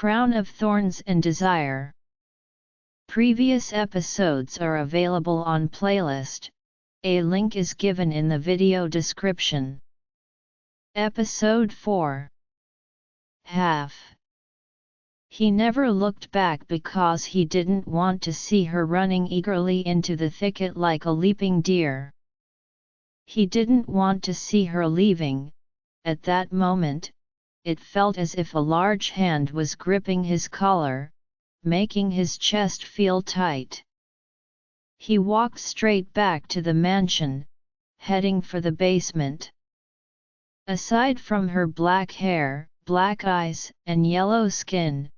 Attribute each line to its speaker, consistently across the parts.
Speaker 1: Crown of Thorns and Desire. Previous episodes are available on playlist. A link is given in the video description. Episode 4. Half. He never looked back because he didn't want to see her running eagerly into the thicket like a leaping deer. He didn't want to see her leaving. At that moment, it felt as if a large hand was gripping his collar, making his chest feel tight. He walked straight back to the mansion, heading for the basement. Aside from her black hair, black eyes, and yellow skin,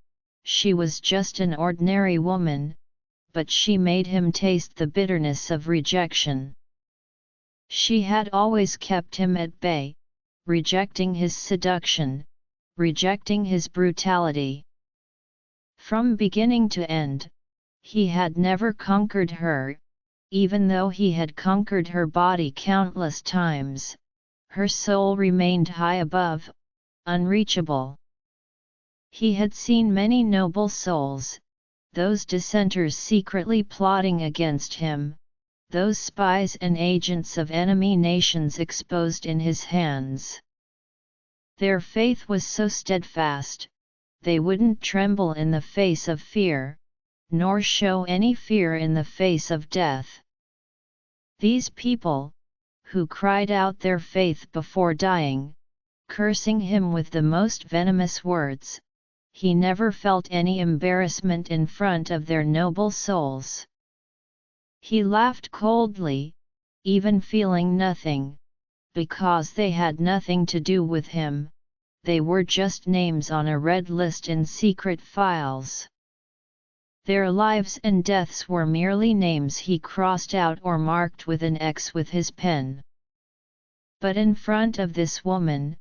Speaker 1: she was just an ordinary woman, but she made him taste the bitterness of rejection. She had always kept him at bay, rejecting his seduction, rejecting his brutality. From beginning to end, he had never conquered her, even though he had conquered her body countless times. Her soul remained high above, unreachable. He had seen many noble souls, those dissenters secretly plotting against him, those spies and agents of enemy nations exposed in his hands. Their faith was so steadfast, they wouldn't tremble in the face of fear, nor show any fear in the face of death. These people, who cried out their faith before dying, cursing him with the most venomous words, he never felt any embarrassment in front of their noble souls. He laughed coldly, even feeling nothing, because they had nothing to do with him, they were just names on a red list in secret files. Their lives and deaths were merely names he crossed out or marked with an X with his pen. But in front of this woman,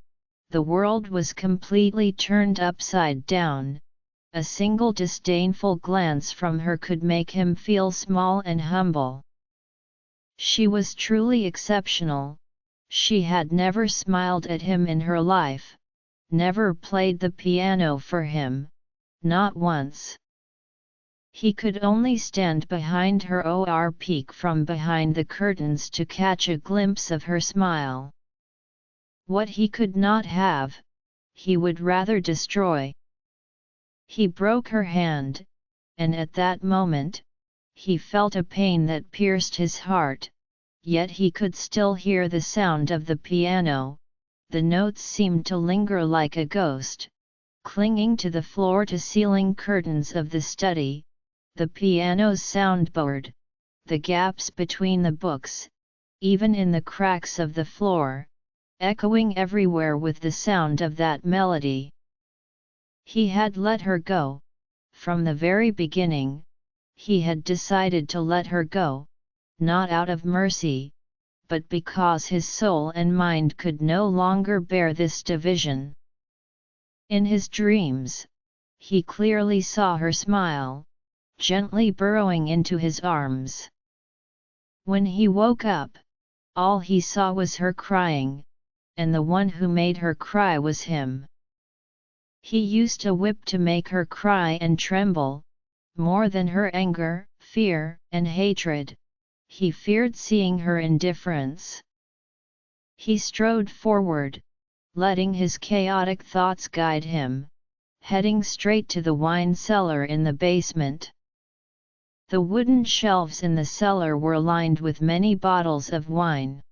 Speaker 1: the world was completely turned upside down. A single disdainful glance from her could make him feel small and humble. She was truly exceptional. She had never smiled at him in her life, never played the piano for him, not once. He could only stand behind her or peek from behind the curtains to catch a glimpse of her smile. What he could not have, he would rather destroy. He broke her hand, and at that moment, he felt a pain that pierced his heart, yet he could still hear the sound of the piano. The notes seemed to linger like a ghost, clinging to the floor-to-ceiling curtains of the study, the piano's soundboard, the gaps between the books, even in the cracks of the floor, echoing everywhere with the sound of that melody. He had let her go. From the very beginning, he had decided to let her go, not out of mercy, but because his soul and mind could no longer bear this division. In his dreams, he clearly saw her smile, gently burrowing into his arms. When he woke up, all he saw was her crying, and the one who made her cry was him. He used a whip to make her cry and tremble, more than her anger, fear, and hatred. He feared seeing her indifference. He strode forward, letting his chaotic thoughts guide him, heading straight to the wine cellar in the basement. The wooden shelves in the cellar were lined with many bottles of wine.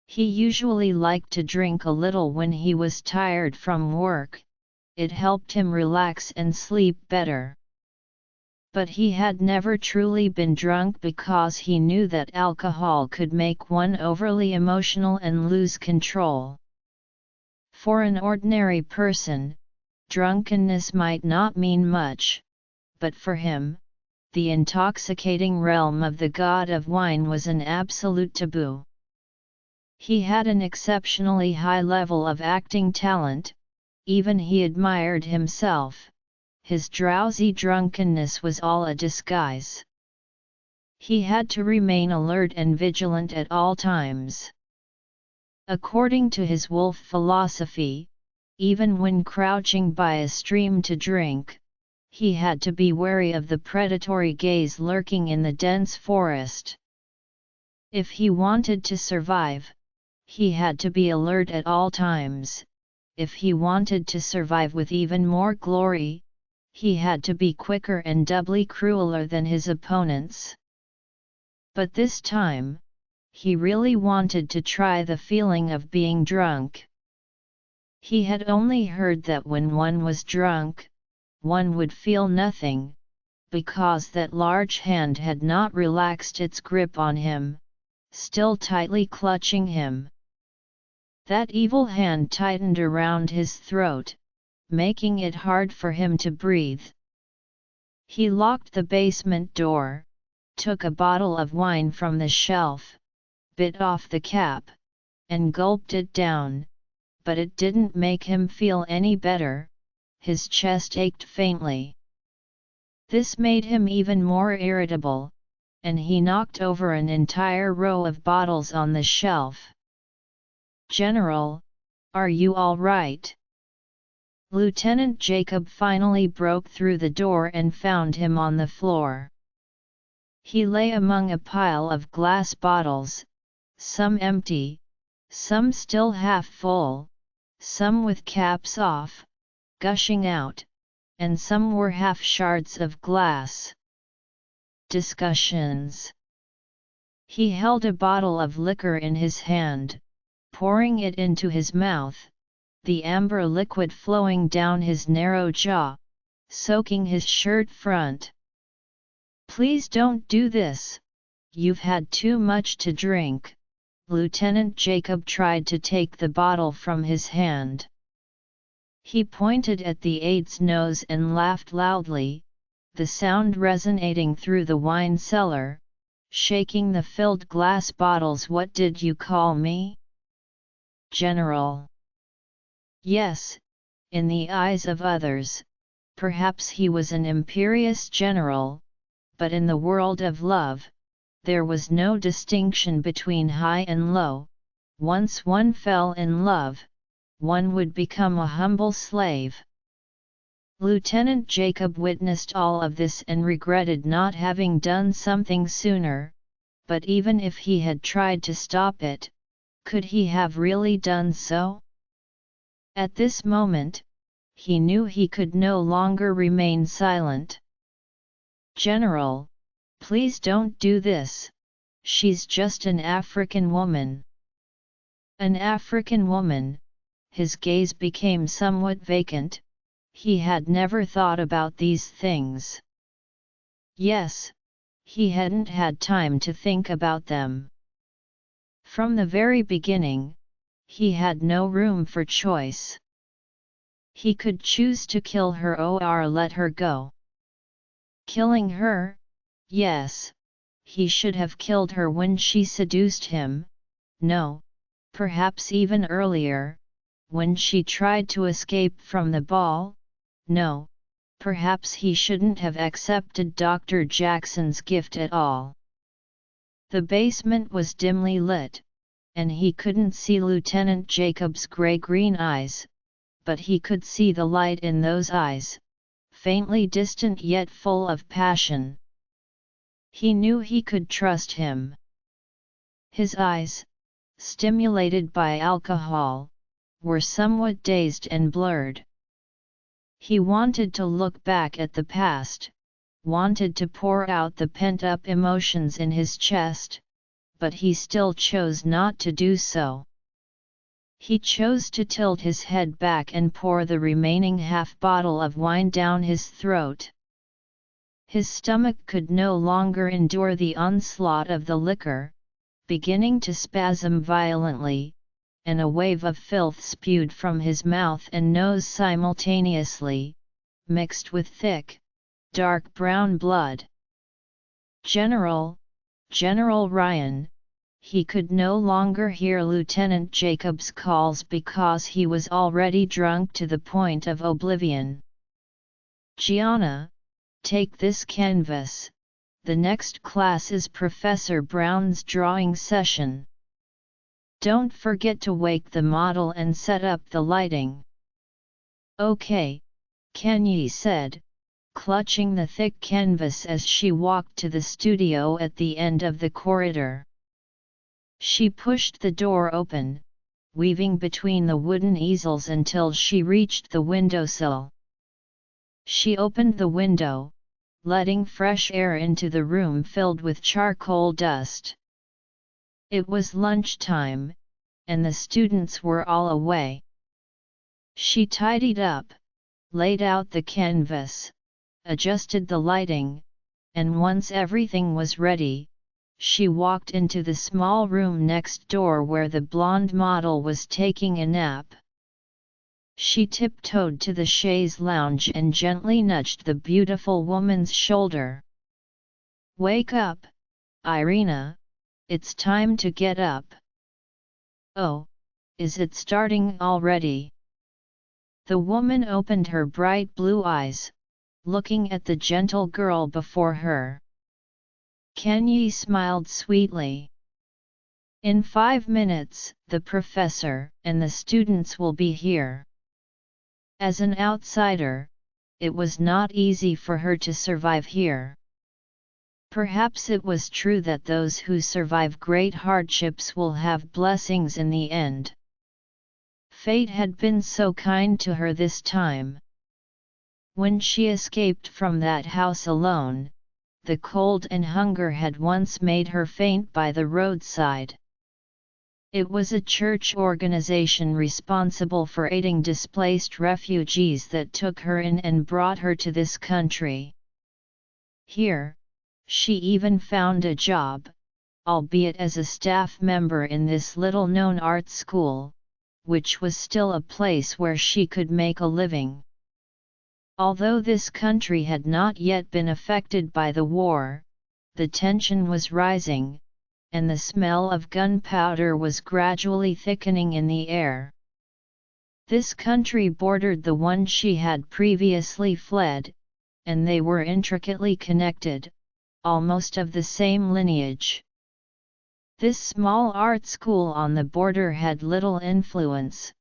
Speaker 1: He usually liked to drink a little when he was tired from work. It helped him relax and sleep better. But he had never truly been drunk because he knew that alcohol could make one overly emotional and lose control. For an ordinary person, drunkenness might not mean much, but for him, the intoxicating realm of the god of wine was an absolute taboo. He had an exceptionally high level of acting talent, even he admired himself. His drowsy drunkenness was all a disguise. He had to remain alert and vigilant at all times. According to his wolf philosophy, even when crouching by a stream to drink, he had to be wary of the predatory gaze lurking in the dense forest. If he wanted to survive, he had to be alert at all times. If he wanted to survive with even more glory, he had to be quicker and doubly crueler than his opponents. But this time, he really wanted to try the feeling of being drunk. He had only heard that when one was drunk, one would feel nothing, because that large hand had not relaxed its grip on him, still tightly clutching him. That evil hand tightened around his throat, making it hard for him to breathe. He locked the basement door, took a bottle of wine from the shelf, bit off the cap, and gulped it down, but it didn't make him feel any better. His chest ached faintly. This made him even more irritable, and he knocked over an entire row of bottles on the shelf. "General, are you all right?" Lieutenant Jacob finally broke through the door and found him on the floor. He lay among a pile of glass bottles, some empty, some still half full, some with caps off, gushing out, and some were half shards of glass. Discussions. He held a bottle of liquor in his hand, pouring it into his mouth, the amber liquid flowing down his narrow jaw, soaking his shirt front. "Please don't do this, you've had too much to drink." Lieutenant Jacob tried to take the bottle from his hand. He pointed at the aide's nose and laughed loudly, the sound resonating through the wine cellar, shaking the filled glass bottles. "What did you call me?" "General." Yes, in the eyes of others, perhaps he was an imperious general, but in the world of love, there was no distinction between high and low. Once one fell in love, one would become a humble slave. Lieutenant Jacob witnessed all of this and regretted not having done something sooner, but even if he had tried to stop it, could he have really done so? At this moment, he knew he could no longer remain silent. "General, please don't do this, she's just an African woman." An African woman? His gaze became somewhat vacant. He had never thought about these things. Yes, he hadn't had time to think about them. From the very beginning, he had no room for choice. He could choose to kill her or let her go. Killing her? Yes, he should have killed her when she seduced him. No, perhaps even earlier, when she tried to escape from the ball. No, perhaps he shouldn't have accepted Dr. Jackson's gift at all. The basement was dimly lit, and he couldn't see Lieutenant Jacob's gray-green eyes, but he could see the light in those eyes, faintly distant yet full of passion. He knew he could trust him. His eyes, stimulated by alcohol, were somewhat dazed and blurred. He wanted to look back at the past, wanted to pour out the pent-up emotions in his chest, but he still chose not to do so. He chose to tilt his head back and pour the remaining half-bottle of wine down his throat. His stomach could no longer endure the onslaught of the liquor, beginning to spasm violently, and a wave of filth spewed from his mouth and nose simultaneously, mixed with thick, dark brown blood. "General, General Ryan." He could no longer hear Lieutenant Jacob's calls because he was already drunk to the point of oblivion. "Gianna, take this canvas, the next class is Professor Brown's drawing session. Don't forget to wake the model and set up the lighting." Okay, Kenyi said, clutching the thick canvas as she walked to the studio at the end of the corridor. She pushed the door open, weaving between the wooden easels until she reached the windowsill. She opened the window, letting fresh air into the room filled with charcoal dust. It was lunchtime, and the students were all away. She tidied up, laid out the canvas, adjusted the lighting, and once everything was ready, she walked into the small room next door where the blonde model was taking a nap. She tiptoed to the chaise lounge and gently nudged the beautiful woman's shoulder. "Wake up, Irina, it's time to get up." "Oh, is it starting already?" The woman opened her bright blue eyes, looking at the gentle girl before her. Kenyi smiled sweetly. "In 5 minutes, the professor and the students will be here." As an outsider, it was not easy for her to survive here. Perhaps it was true that those who survive great hardships will have blessings in the end. Fate had been so kind to her this time. When she escaped from that house alone, the cold and hunger had once made her faint by the roadside. It was a church organization responsible for aiding displaced refugees that took her in and brought her to this country. Here, she even found a job, albeit as a staff member in this little-known art school, which was still a place where she could make a living. Although this country had not yet been affected by the war, the tension was rising, and the smell of gunpowder was gradually thickening in the air. This country bordered the one she had previously fled, and they were intricately connected, almost of the same lineage. This small art school on the border had little influence,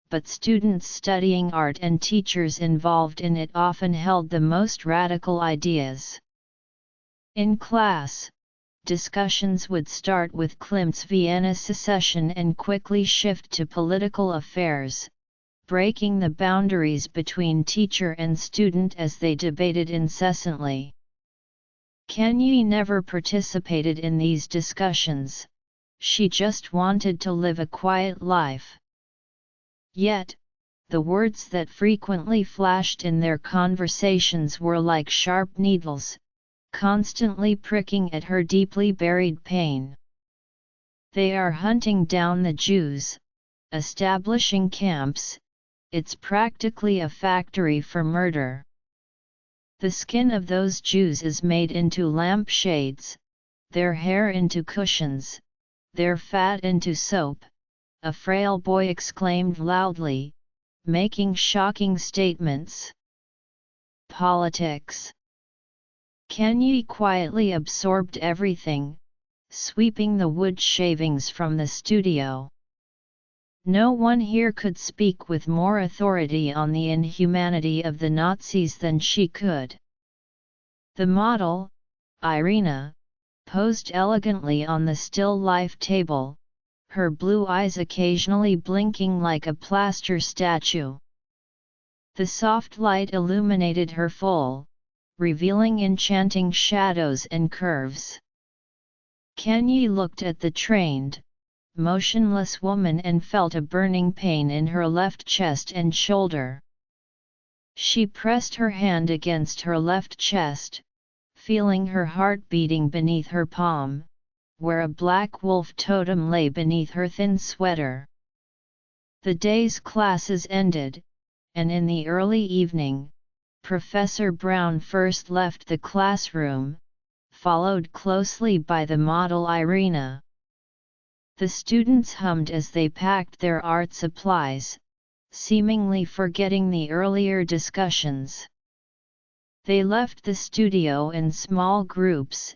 Speaker 1: but students studying art and teachers involved in it often held the most radical ideas. In class, discussions would start with Klimt's Vienna secession and quickly shift to political affairs, breaking the boundaries between teacher and student as they debated incessantly. Kenyi never participated in these discussions, she just wanted to live a quiet life. Yet, the words that frequently flashed in their conversations were like sharp needles, constantly pricking at her deeply buried pain. "They are hunting down the Jews, establishing camps, it's practically a factory for murder. The skin of those Jews is made into lampshades, their hair into cushions, their fat into soap," a frail boy exclaimed loudly, making shocking statements. Politics. Kenyi quietly absorbed everything, sweeping the wood shavings from the studio. No one here could speak with more authority on the inhumanity of the Nazis than she could. The model, Irina, posed elegantly on the still life table, her blue eyes occasionally blinking like a plaster statue. The soft light illuminated her full, revealing enchanting shadows and curves. Kenyi looked at the trained, motionless woman and felt a burning pain in her left chest and shoulder. She pressed her hand against her left chest, feeling her heart beating beneath her palm, where a black wolf totem lay beneath her thin sweater. The day's classes ended, and in the early evening, Professor Brown first left the classroom, followed closely by the model Irina. The students hummed as they packed their art supplies, seemingly forgetting the earlier discussions. They left the studio in small groups,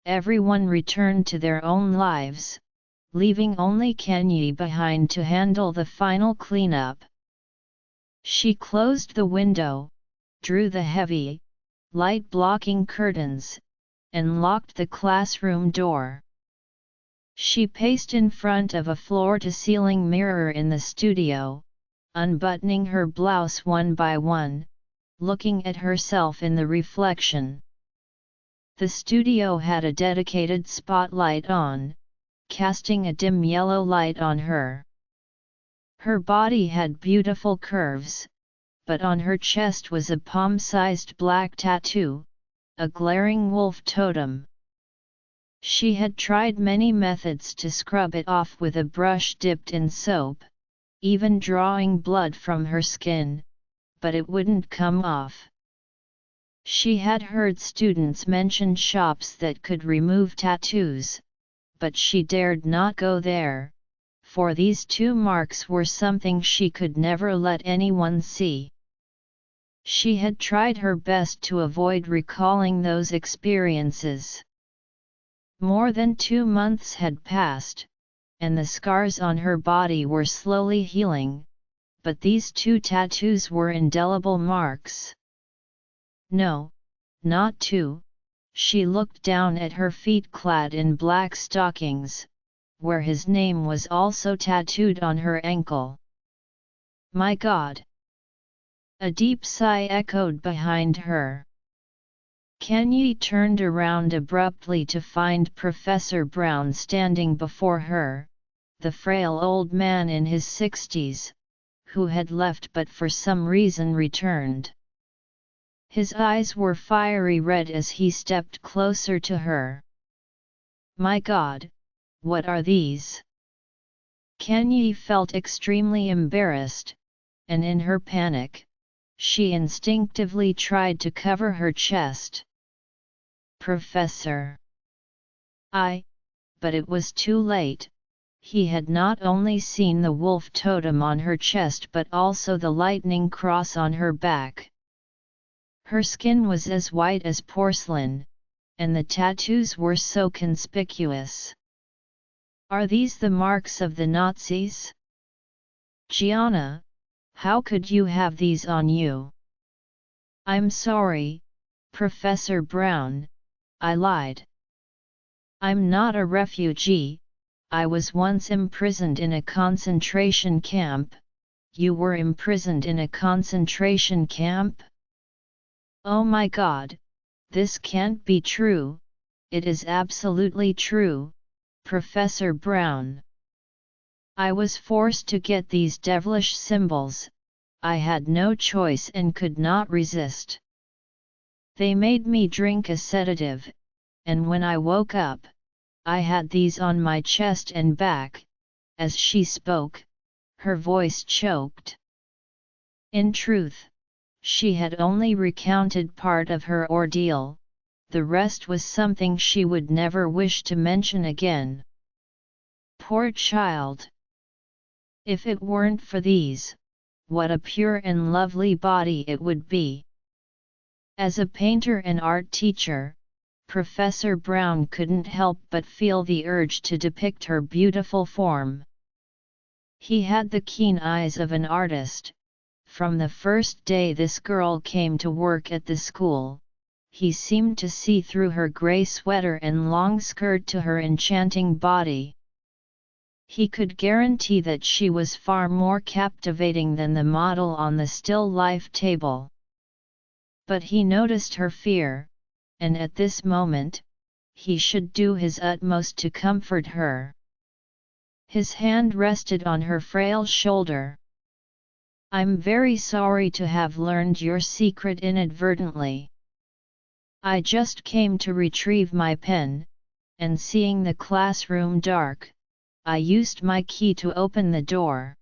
Speaker 1: everyone returned to their own lives, leaving only Kenyi behind to handle the final cleanup. She closed the window, drew the heavy, light-blocking curtains, and locked the classroom door. She paced in front of a floor-to-ceiling mirror in the studio, unbuttoning her blouse one by one, looking at herself in the reflection. The studio had a dedicated spotlight on, casting a dim yellow light on her. Her body had beautiful curves, but on her chest was a palm-sized black tattoo, a glaring wolf totem. She had tried many methods to scrub it off with a brush dipped in soap, even drawing blood from her skin, but it wouldn't come off. She had heard students mention shops that could remove tattoos, but she dared not go there, for these two marks were something she could never let anyone see. She had tried her best to avoid recalling those experiences. More than 2 months had passed, and the scars on her body were slowly healing, but these two tattoos were indelible marks. No, not two. She looked down at her feet clad in black stockings, where his name was also tattooed on her ankle. My God! A deep sigh echoed behind her. Kanye turned around abruptly to find Professor Brown standing before her, the frail old man in his 60s, who had left but for some reason returned. His eyes were fiery red as he stepped closer to her. My God, what are these? Kanye felt extremely embarrassed, and in her panic, she instinctively tried to cover her chest. Professor. But it was too late. He had not only seen the wolf totem on her chest but also the lightning cross on her back. Her skin was as white as porcelain, and the tattoos were so conspicuous. Are these the marks of the Nazis? Gianna, how could you have these on you? I'm sorry, Professor Brown, I lied. I'm not a refugee, I was once imprisoned in a concentration camp. You were imprisoned in a concentration camp? Oh my God, this can't be true. It is absolutely true, Professor Brown. I was forced to get these devilish symbols. I had no choice and could not resist. They made me drink a sedative, and when I woke up, I had these on my chest and back. As she spoke, her voice choked. In truth, she had only recounted part of her ordeal, the rest was something she would never wish to mention again. Poor child! If it weren't for these, what a pure and lovely body it would be. As a painter and art teacher, Professor Brown couldn't help but feel the urge to depict her beautiful form. He had the keen eyes of an artist. From the first day this girl came to work at the school, he seemed to see through her gray sweater and long skirt to her enchanting body. He could guarantee that she was far more captivating than the model on the still life table. But he noticed her fear, and at this moment, he should do his utmost to comfort her. His hand rested on her frail shoulder. I'm very sorry to have learned your secret inadvertently. I just came to retrieve my pen, and seeing the classroom dark, I used my key to open the door.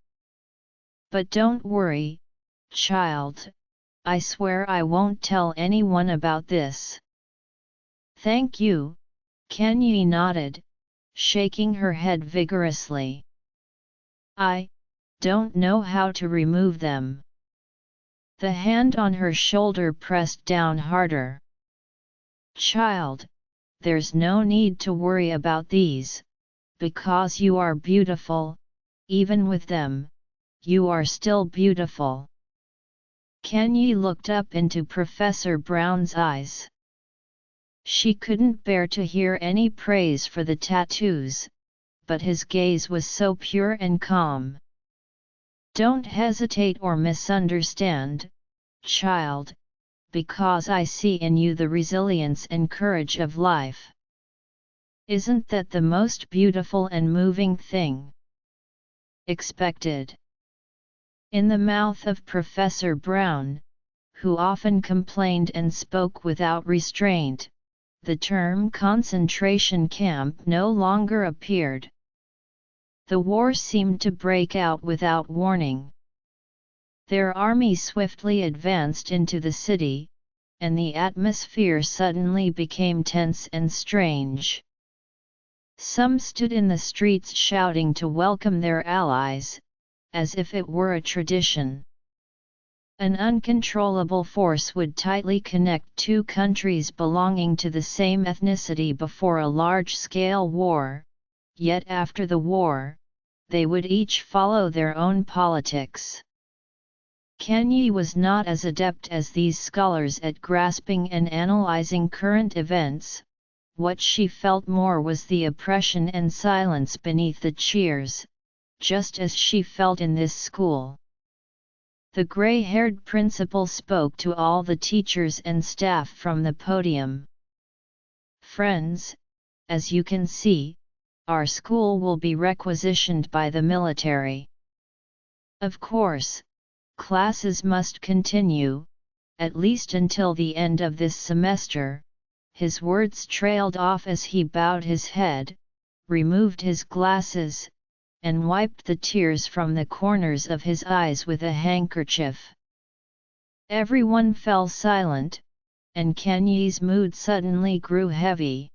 Speaker 1: But don't worry, child, I swear I won't tell anyone about this. Thank you, Kanye nodded, shaking her head vigorously. I don't know how to remove them. The hand on her shoulder pressed down harder. Child, there's no need to worry about these, because you are beautiful, even with them, you are still beautiful. Kanye looked up into Professor Brown's eyes. She couldn't bear to hear any praise for the tattoos, but his gaze was so pure and calm. Don't hesitate or misunderstand, child, because I see in you the resilience and courage of life. Isn't that the most beautiful and moving thing? Expected. In the mouth of Professor Brown, who often complained and spoke without restraint, the term concentration camp no longer appeared. The war seemed to break out without warning. Their army swiftly advanced into the city, and the atmosphere suddenly became tense and strange. Some stood in the streets shouting to welcome their allies, as if it were a tradition. An uncontrollable force would tightly connect two countries belonging to the same ethnicity before a large-scale war, yet after the war, they would each follow their own politics. Kanye was not as adept as these scholars at grasping and analyzing current events. What she felt more was the oppression and silence beneath the cheers, just as she felt in this school. The gray-haired principal spoke to all the teachers and staff from the podium. Friends, as you can see, our school will be requisitioned by the military. Of course, classes must continue, at least until the end of this semester. His words trailed off as he bowed his head, removed his glasses, and wiped the tears from the corners of his eyes with a handkerchief. Everyone fell silent, and Kanye's mood suddenly grew heavy.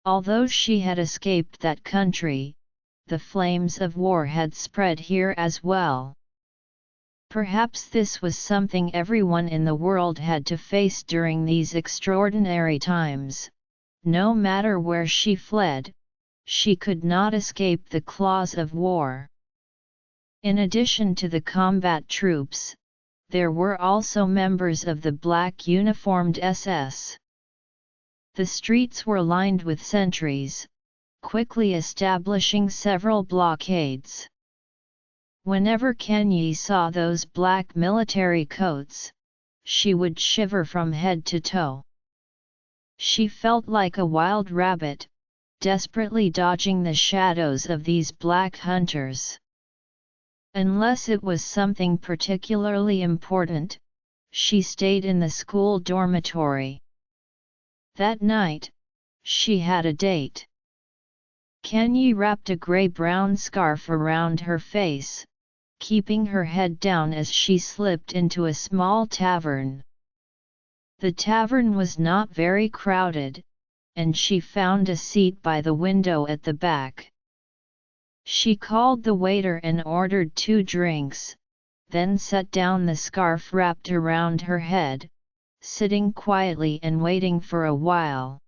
Speaker 1: Although she had escaped that country, the flames of war had spread here as well. Perhaps this was something everyone in the world had to face during these extraordinary times. No matter where she fled, she could not escape the claws of war. In addition to the combat troops, there were also members of the black uniformed SS. The streets were lined with sentries, quickly establishing several blockades. Whenever Kanye saw those black military coats, she would shiver from head to toe. She felt like a wild rabbit, desperately dodging the shadows of these black hunters. Unless it was something particularly important, she stayed in the school dormitory. That night, she had a date. Kanye wrapped a gray-brown scarf around her face, keeping her head down as she slipped into a small tavern. The tavern was not very crowded, and she found a seat by the window at the back. She called the waiter and ordered 2 drinks, then set down the scarf wrapped around her head, sitting quietly and waiting for a while.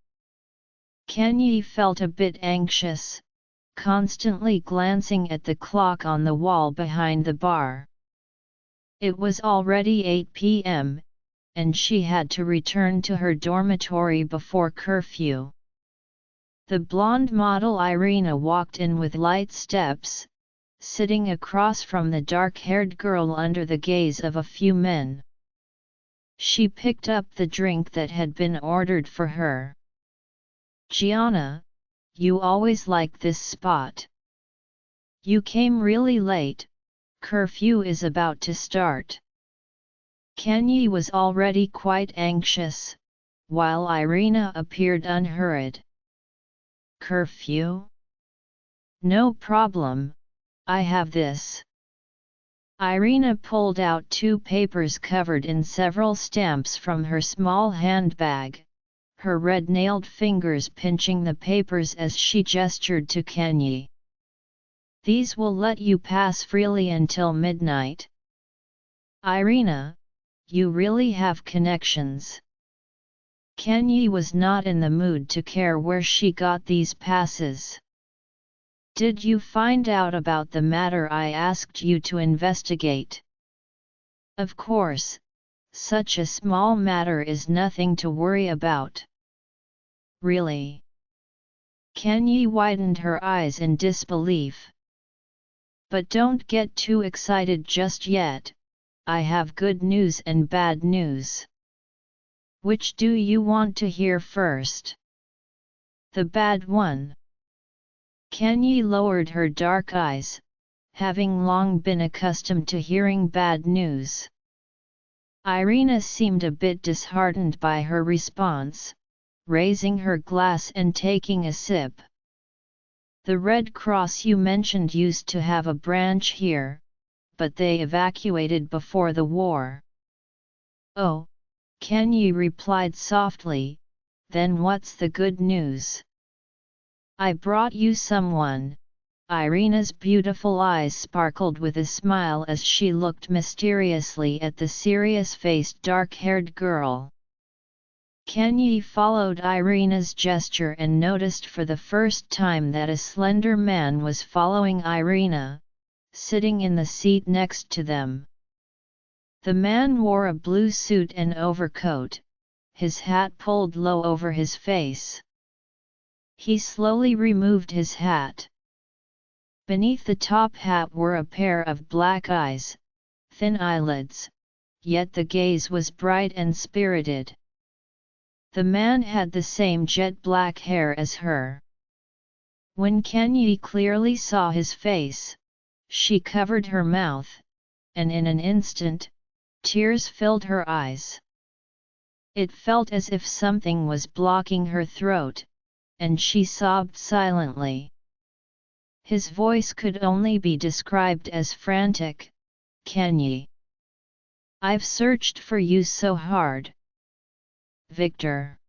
Speaker 1: Kanye felt a bit anxious, constantly glancing at the clock on the wall behind the bar. It was already 8 p.m., and she had to return to her dormitory before curfew. The blonde model Irina walked in with light steps, sitting across from the dark-haired girl under the gaze of a few men. She picked up the drink that had been ordered for her. "Gianna, you always like this spot. You came really late, curfew is about to start." Kanye was already quite anxious, while Irina appeared unhurried. "Curfew? No problem, I have this." Irina pulled out 2 papers covered in several stamps from her small handbag, her red-nailed fingers pinching the papers as she gestured to Kanye. "These will let you pass freely until midnight." "Irina, you really have connections." Kanye was not in the mood to care where she got these passes. "Did you find out about the matter I asked you to investigate?" Of course, such a small matter is nothing to worry about. Really? Kanye widened her eyes in disbelief. But don't get too excited just yet, I have good news and bad news. Which do you want to hear first? The bad one. Kanye lowered her dark eyes, having long been accustomed to hearing bad news. Irina seemed a bit disheartened by her response, raising her glass and taking a sip. The Red Cross you mentioned used to have a branch here, but they evacuated before the war. Oh, Kanye replied softly, then what's the good news? I brought you someone. Irina's beautiful eyes sparkled with a smile as she looked mysteriously at the serious-faced dark-haired girl. Kanye followed Irina's gesture and noticed for the first time that a slender man was following Irina, sitting in the seat next to them. The man wore a blue suit and overcoat, his hat pulled low over his face. He slowly removed his hat. Beneath the top hat were a pair of black eyes, thin eyelids, yet the gaze was bright and spirited. The man had the same jet black hair as her. When Kanye clearly saw his face, she covered her mouth, and in an instant, tears filled her eyes. It felt as if something was blocking her throat, and she sobbed silently. His voice could only be described as frantic. Kanye, I've searched for you so hard. Victor.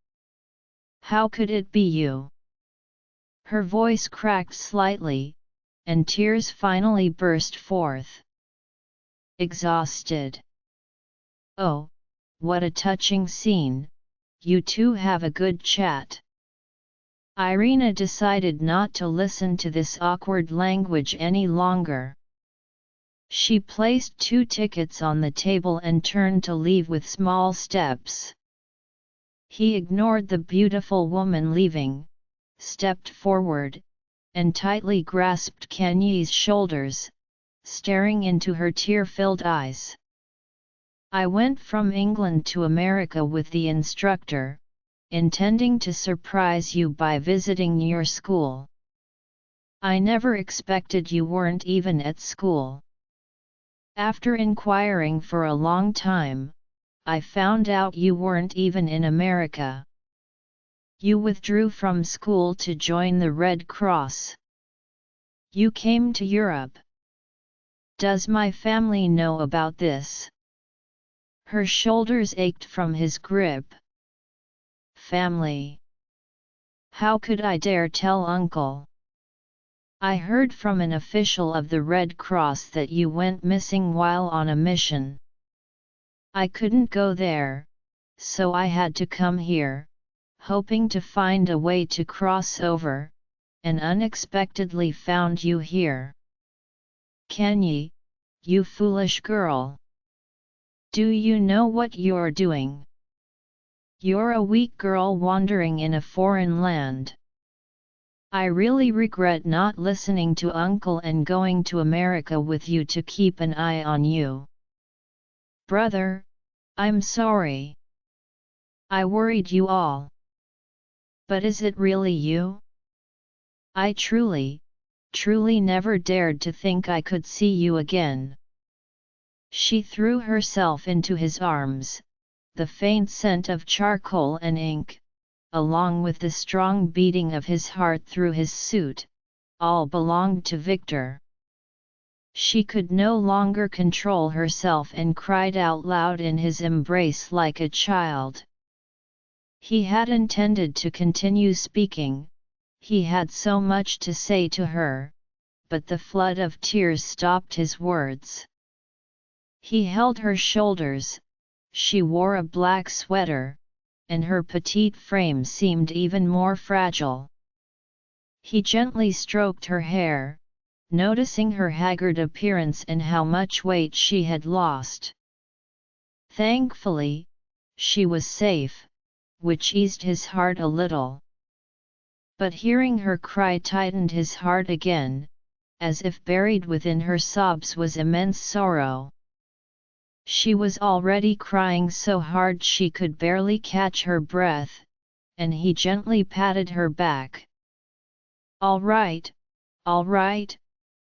Speaker 1: How could it be you? Her voice cracked slightly, and tears finally burst forth. Exhausted. Oh, what a touching scene, you two have a good chat. Irina decided not to listen to this awkward language any longer. She placed 2 tickets on the table and turned to leave with small steps. He ignored the beautiful woman leaving, stepped forward, and tightly grasped Kanye's shoulders, staring into her tear-filled eyes. I went from England to America with the instructor, intending to surprise you by visiting your school. I never expected you weren't even at school. After inquiring for a long time, I found out you weren't even in America. You withdrew from school to join the Red Cross. You came to Europe. Does my family know about this? Her shoulders ached from his grip. Family. How could I dare tell Uncle? I heard from an official of the Red Cross that you went missing while on a mission. I couldn't go there, so I had to come here, hoping to find a way to cross over, and unexpectedly found you here. Kanye, you foolish girl. Do you know what you're doing? You're a weak girl wandering in a foreign land. I really regret not listening to Uncle and going to America with you to keep an eye on you. Brother, I'm sorry. I worried you all. But is it really you? I truly never dared to think I could see you again. She threw herself into his arms, the faint scent of charcoal and ink, along with the strong beating of his heart through his suit, all belonged to Victor. She could no longer control herself and cried out loud in his embrace like a child. He had intended to continue speaking, he had so much to say to her, but the flood of tears stopped his words. He held her shoulders. She wore a black sweater, and her petite frame seemed even more fragile. He gently stroked her hair, noticing her haggard appearance and how much weight she had lost. Thankfully, she was safe, which eased his heart a little. But hearing her cry tightened his heart again, as if buried within her sobs was immense sorrow. She was already crying so hard she could barely catch her breath, and he gently patted her back. All right,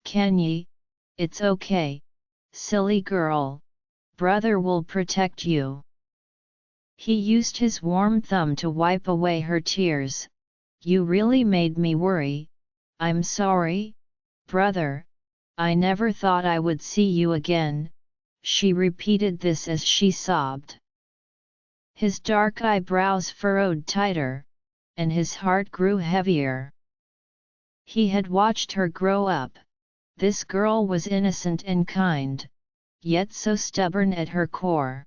Speaker 1: Kenyi, it's okay, silly girl, brother will protect you. He used his warm thumb to wipe away her tears. You really made me worry, I'm sorry, brother, I never thought I would see you again, she repeated this as she sobbed. His dark eyebrows furrowed tighter, and his heart grew heavier. He had watched her grow up. This girl was innocent and kind, yet so stubborn at her core.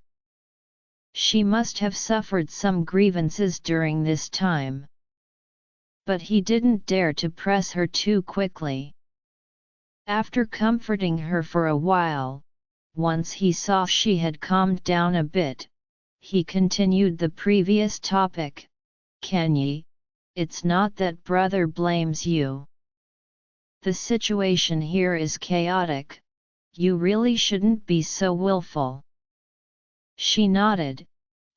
Speaker 1: She must have suffered some grievances during this time. But he didn't dare to press her too quickly. After comforting her for a while, once he saw she had calmed down a bit, he continued the previous topic. Kenyi, it's not that brother blames you. The situation here is chaotic, you really shouldn't be so willful. She nodded,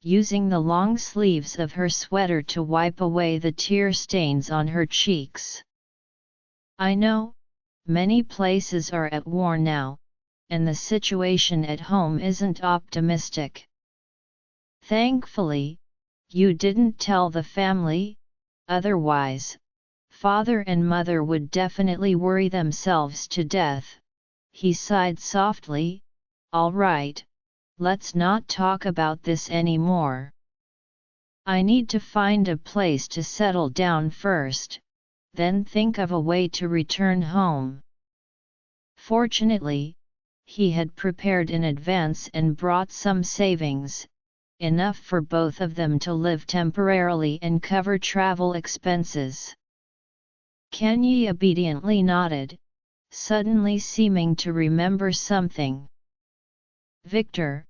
Speaker 1: using the long sleeves of her sweater to wipe away the tear stains on her cheeks. I know, many places are at war now, and the situation at home isn't optimistic. Thankfully, you didn't tell the family, otherwise, father and mother would definitely worry themselves to death. He sighed softly, all right. Let's not talk about this anymore. I need to find a place to settle down first, then think of a way to return home. Fortunately, he had prepared in advance and brought some savings, enough for both of them to live temporarily and cover travel expenses. Kenyi obediently nodded, suddenly seeming to remember something. Victor,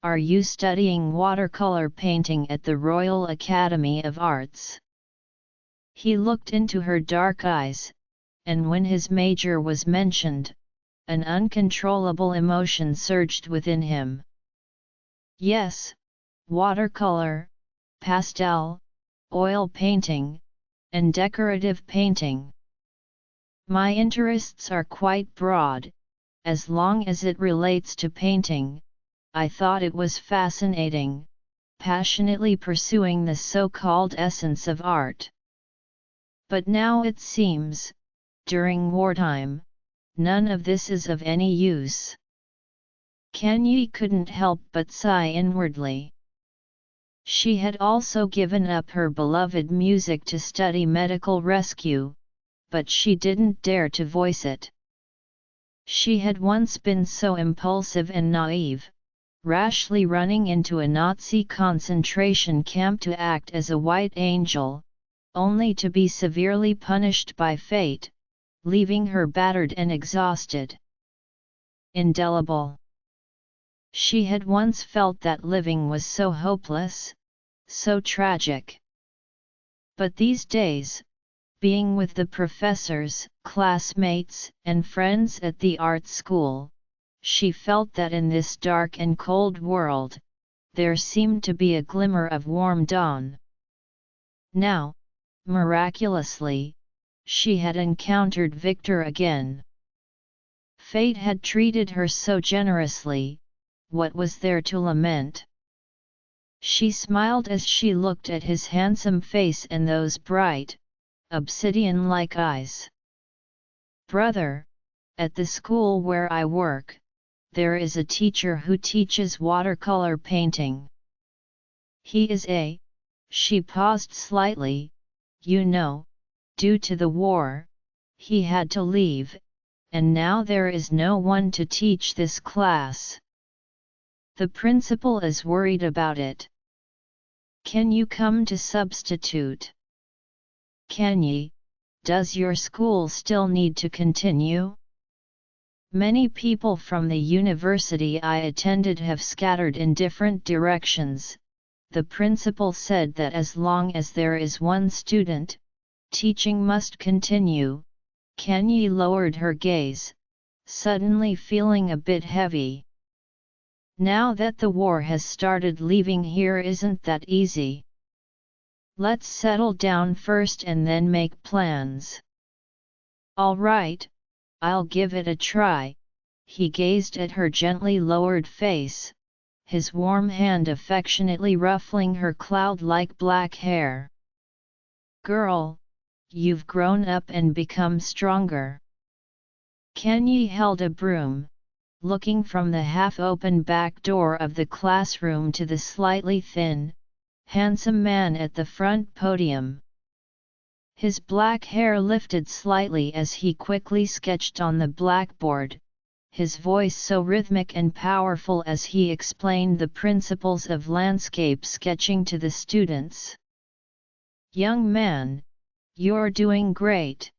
Speaker 1: are you studying watercolor painting at the Royal Academy of Arts? He looked into her dark eyes, and when his major was mentioned, an uncontrollable emotion surged within him. Yes, watercolor, pastel, oil painting, and decorative painting. My interests are quite broad, as long as it relates to painting. I thought it was fascinating, passionately pursuing the so-called essence of art. But now it seems, during wartime, none of this is of any use. Kenyi couldn't help but sigh inwardly. She had also given up her beloved music to study medical rescue, but she didn't dare to voice it. She had once been so impulsive and naive, rashly running into a Nazi concentration camp to act as a white angel, only to be severely punished by fate, leaving her battered and exhausted. Indelible. She had once felt that living was so hopeless, so tragic. But these days, being with the professors, classmates, and friends at the art school, she felt that in this dark and cold world, there seemed to be a glimmer of warm dawn. Now, miraculously, she had encountered Victor again. Fate had treated her so generously, what was there to lament? She smiled as she looked at his handsome face and those bright, obsidian-like eyes. Brother, at the school where I work, there is a teacher who teaches watercolor painting. He is she paused slightly, you know, due to the war, he had to leave, and now there is no one to teach this class. The principal is worried about it. Can you come to substitute? Kenyi, does your school still need to continue? Many people from the university I attended have scattered in different directions. The principal said that as long as there is one student, teaching must continue. Kenyi lowered her gaze, suddenly feeling a bit heavy. Now that the war has started, leaving here isn't that easy. Let's settle down first and then make plans. All right, I'll give it a try. He gazed at her gently lowered face, his warm hand affectionately ruffling her cloud-like black hair. Girl, you've grown up and become stronger. Kenyi held a broom, looking from the half-open back door of the classroom to the slightly thin, handsome man at the front podium. His black hair lifted slightly as he quickly sketched on the blackboard, his voice so rhythmic and powerful as he explained the principles of landscape sketching to the students. Young man, you're doing great.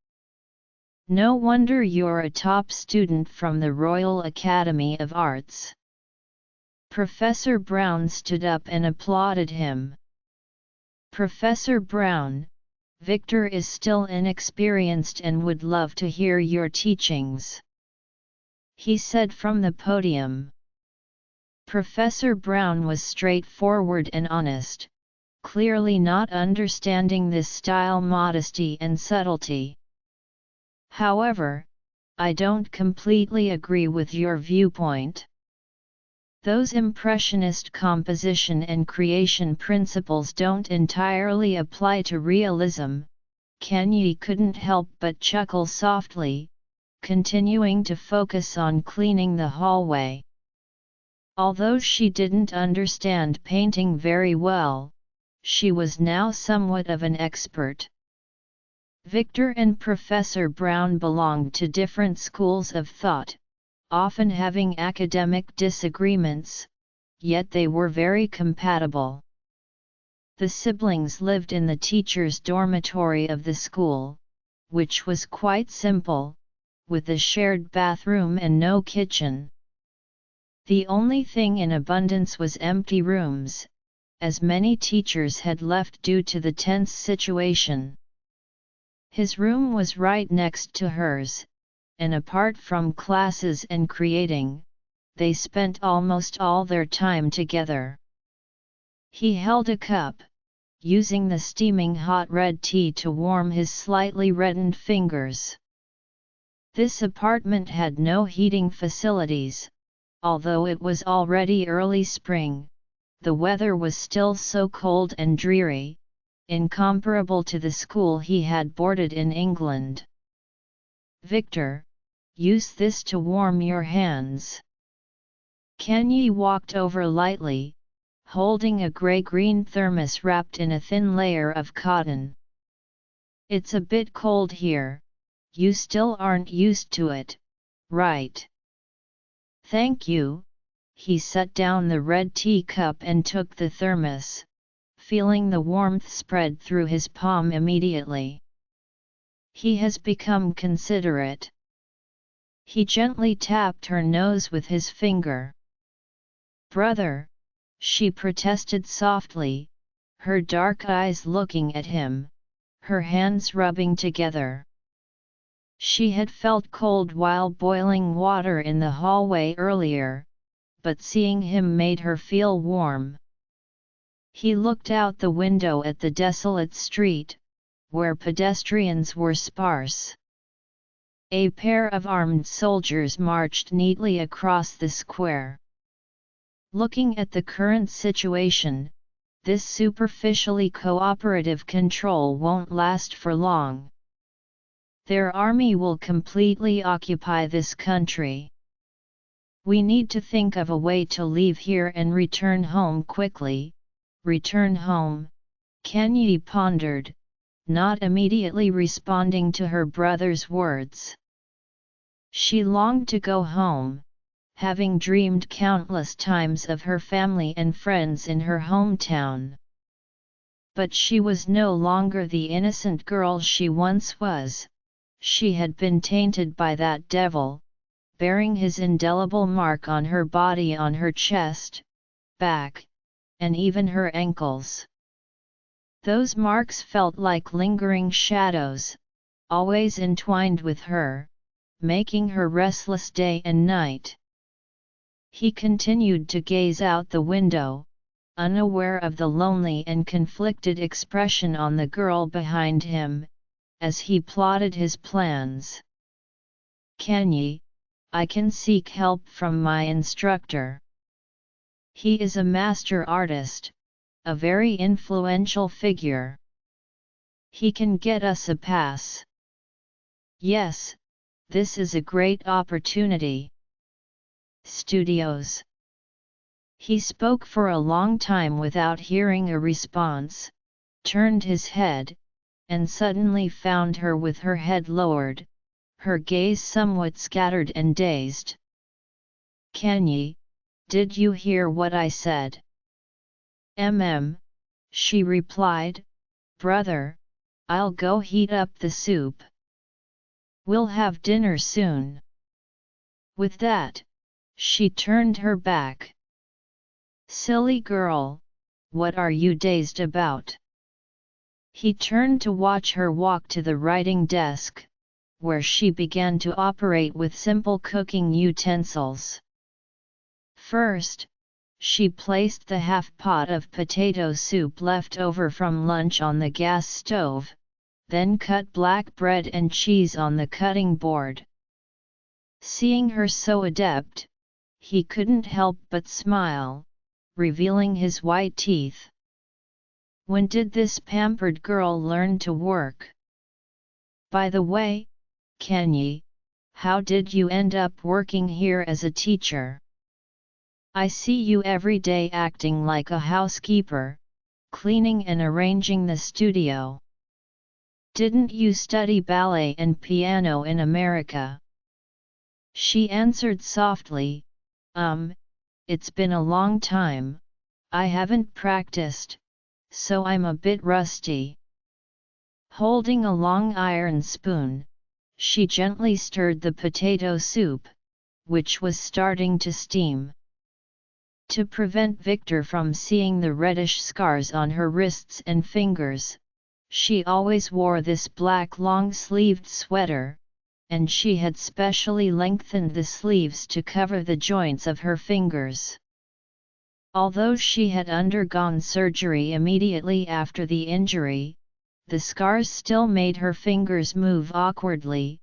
Speaker 1: No wonder you're a top student from the Royal Academy of Arts. Professor Brown stood up and applauded him. Professor Brown, Victor is still inexperienced and would love to hear your teachings, he said from the podium. Professor Brown was straightforward and honest, clearly not understanding this style modesty and subtlety. However, I don't completely agree with your viewpoint. Those impressionist composition and creation principles don't entirely apply to realism. Kenyi couldn't help but chuckle softly, continuing to focus on cleaning the hallway. Although she didn't understand painting very well, she was now somewhat of an expert. Victor and Professor Brown belonged to different schools of thought, often having academic disagreements, yet they were very compatible. The siblings lived in the teacher's dormitory of the school, which was quite simple, with a shared bathroom and no kitchen. The only thing in abundance was empty rooms, as many teachers had left due to the tense situation. His room was right next to hers, and apart from classes and creating, they spent almost all their time together. He held a cup, using the steaming hot red tea to warm his slightly reddened fingers. This apartment had no heating facilities, although it was already early spring. The weather was still so cold and dreary, incomparable to the school he had boarded in England. Victor, use this to warm your hands. Kenyi walked over lightly, holding a grey-green thermos wrapped in a thin layer of cotton. It's a bit cold here, you still aren't used to it, right? Thank you. He set down the red tea cup and took the thermos, feeling the warmth spread through his palm immediately. He has become considerate. He gently tapped her nose with his finger. Brother, she protested softly, her dark eyes looking at him, her hands rubbing together. She had felt cold while boiling water in the hallway earlier, but seeing him made her feel warm. He looked out the window at the desolate street, where pedestrians were sparse. A pair of armed soldiers marched neatly across the square. Looking at the current situation, this superficially cooperative control won't last for long. Their army will completely occupy this country. We need to think of a way to leave here and return home quickly. Return home, Kenyi pondered, not immediately responding to her brother's words. She longed to go home, having dreamed countless times of her family and friends in her hometown. But she was no longer the innocent girl she once was. She had been tainted by that devil, bearing his indelible mark on her body, on her chest, back, and even her ankles. Those marks felt like lingering shadows, always entwined with her, making her restless day and night. He continued to gaze out the window, unaware of the lonely and conflicted expression on the girl behind him, as he plotted his plans. I can seek help from my instructor. He is a master artist, a very influential figure. He can get us a pass. Yes, this is a great opportunity. Studios. He spoke for a long time without hearing a response, turned his head, and suddenly found her with her head lowered, her gaze somewhat scattered and dazed. Did you hear what I said? She replied, brother, I'll go heat up the soup. We'll have dinner soon. With that, she turned her back. Silly girl, what are you dazed about? He turned to watch her walk to the writing desk, where she began to operate with simple cooking utensils. First, she placed the half-pot of potato soup left over from lunch on the gas stove, then cut black bread and cheese on the cutting board. Seeing her so adept, he couldn't help but smile, revealing his white teeth. When did this pampered girl learn to work? By the way, how did you end up working here as a teacher? I see you every day acting like a housekeeper, cleaning and arranging the studio. Didn't you study ballet and piano in America? She answered softly, it's been a long time, I haven't practiced, so I'm a bit rusty. Holding a long iron spoon, she gently stirred the potato soup, which was starting to steam. To prevent Victor from seeing the reddish scars on her wrists and fingers, she always wore this black long-sleeved sweater, and she had specially lengthened the sleeves to cover the joints of her fingers. Although she had undergone surgery immediately after the injury, the scars still made her fingers move awkwardly,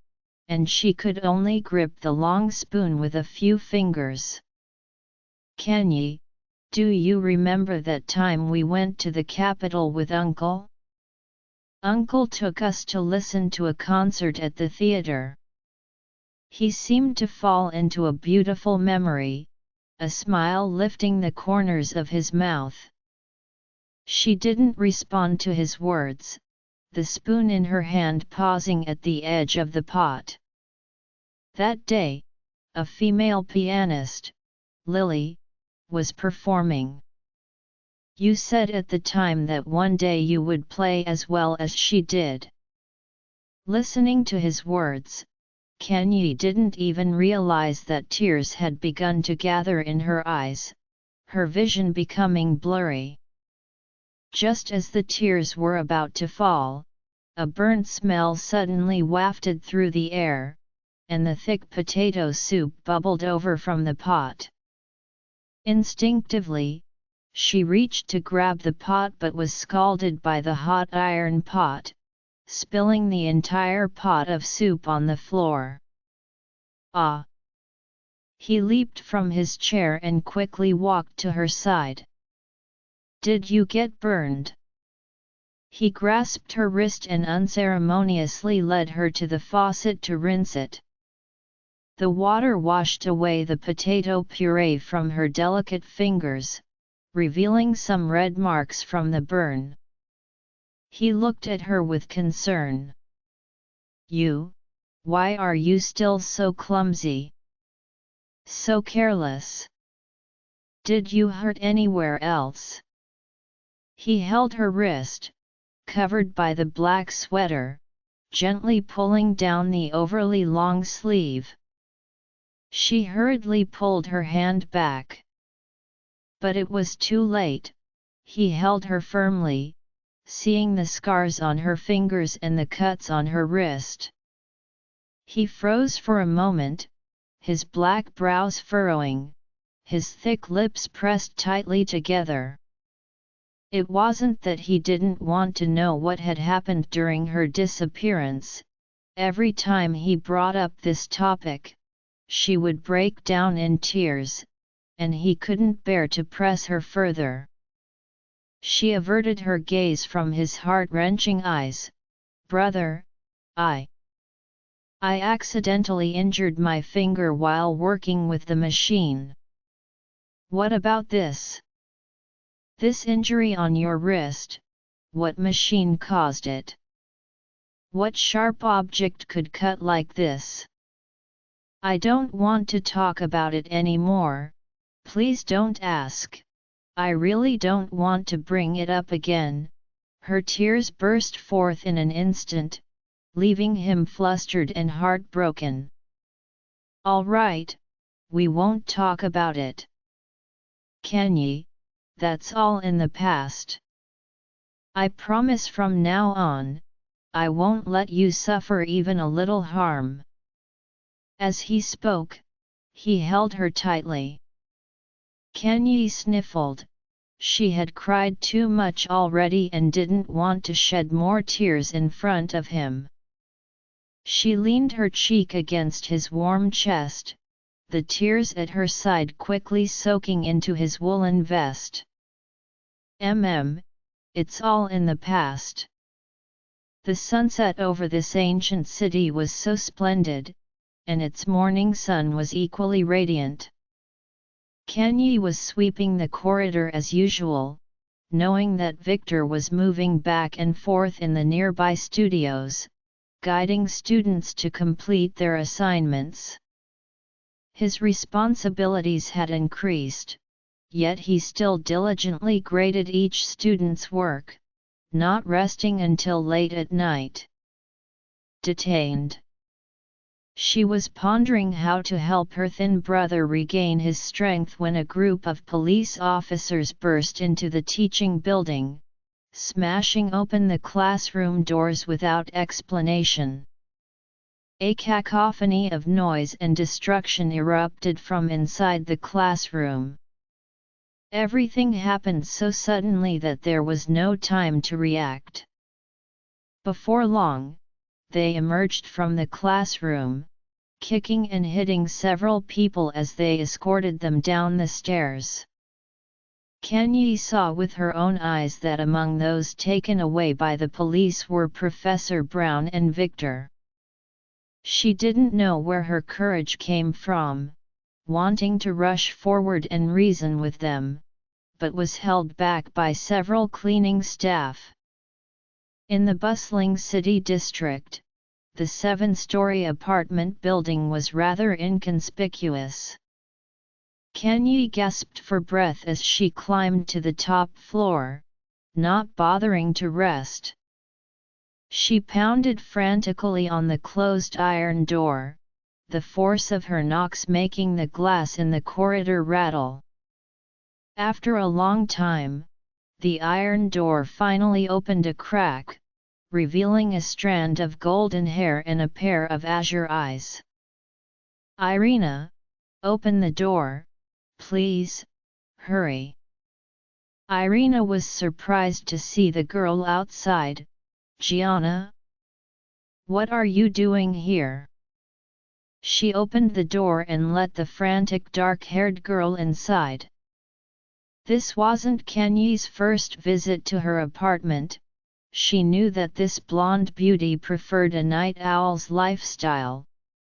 Speaker 1: and she could only grip the long spoon with a few fingers. Do you remember that time we went to the capital with Uncle? Uncle took us to listen to a concert at the theater. He seemed to fall into a beautiful memory, a smile lifting the corners of his mouth. She didn't respond to his words, the spoon in her hand pausing at the edge of the pot. That day, a female pianist, Lily, was performing. You said at the time that one day you would play as well as she did. Listening to his words, Kanye didn't even realize that tears had begun to gather in her eyes, her vision becoming blurry. Just as the tears were about to fall, a burnt smell suddenly wafted through the air, and the thick potato soup bubbled over from the pot. Instinctively, she reached to grab the pot but was scalded by the hot iron pot, spilling the entire pot of soup on the floor. Ah! He leaped from his chair and quickly walked to her side. Did you get burned? He grasped her wrist and unceremoniously led her to the faucet to rinse it. The water washed away the potato puree from her delicate fingers, revealing some red marks from the burn. He looked at her with concern. Why are you still so clumsy? So careless? Did you hurt anywhere else? He held her wrist, covered by the black sweater, gently pulling down the overly long sleeve. She hurriedly pulled her hand back. But it was too late. He held her firmly, seeing the scars on her fingers and the cuts on her wrist. He froze for a moment, his black brows furrowing, his thick lips pressed tightly together. It wasn't that he didn't want to know what had happened during her disappearance. Every time he brought up this topic, she would break down in tears, and he couldn't bear to press her further. She averted her gaze from his heart-wrenching eyes. "Brother, I accidentally injured my finger while working with the machine." "What about this? This injury on your wrist, what machine caused it? What sharp object could cut like this?" "I don't want to talk about it anymore, please don't ask. I really don't want to bring it up again." Her tears burst forth in an instant, leaving him flustered and heartbroken. "All right, we won't talk about it. Kenyi, that's all in the past. I promise from now on, I won't let you suffer even a little harm." As he spoke, he held her tightly. Kenyi sniffled. She had cried too much already and didn't want to shed more tears in front of him. She leaned her cheek against his warm chest, the tears at her side quickly soaking into his woolen vest. It's all in the past." The sunset over this ancient city was so splendid, and its morning sun was equally radiant. Kenyi was sweeping the corridor as usual, knowing that Victor was moving back and forth in the nearby studios, guiding students to complete their assignments. His responsibilities had increased, yet he still diligently graded each student's work, not resting until late at night. Detained. She was pondering how to help her thin brother regain his strength when a group of police officers burst into the teaching building, smashing open the classroom doors without explanation. A cacophony of noise and destruction erupted from inside the classroom. Everything happened so suddenly that there was no time to react. Before long, they emerged from the classroom, kicking and hitting several people as they escorted them down the stairs. Kenyi saw with her own eyes that among those taken away by the police were Professor Brown and Victor. She didn't know where her courage came from, wanting to rush forward and reason with them, but was held back by several cleaning staff. In the bustling city district, the 7-story apartment building was rather inconspicuous. Kenyi gasped for breath as she climbed to the top floor, not bothering to rest. She pounded frantically on the closed iron door, the force of her knocks making the glass in the corridor rattle. After a long time, the iron door finally opened a crack, revealing a strand of golden hair and a pair of azure eyes. "Irina, open the door, please, hurry." Irina was surprised to see the girl outside. "Gianna? What are you doing here?" She opened the door and let the frantic dark-haired girl inside. This wasn't Kenyi's first visit to her apartment. She knew that this blonde beauty preferred a night owl's lifestyle,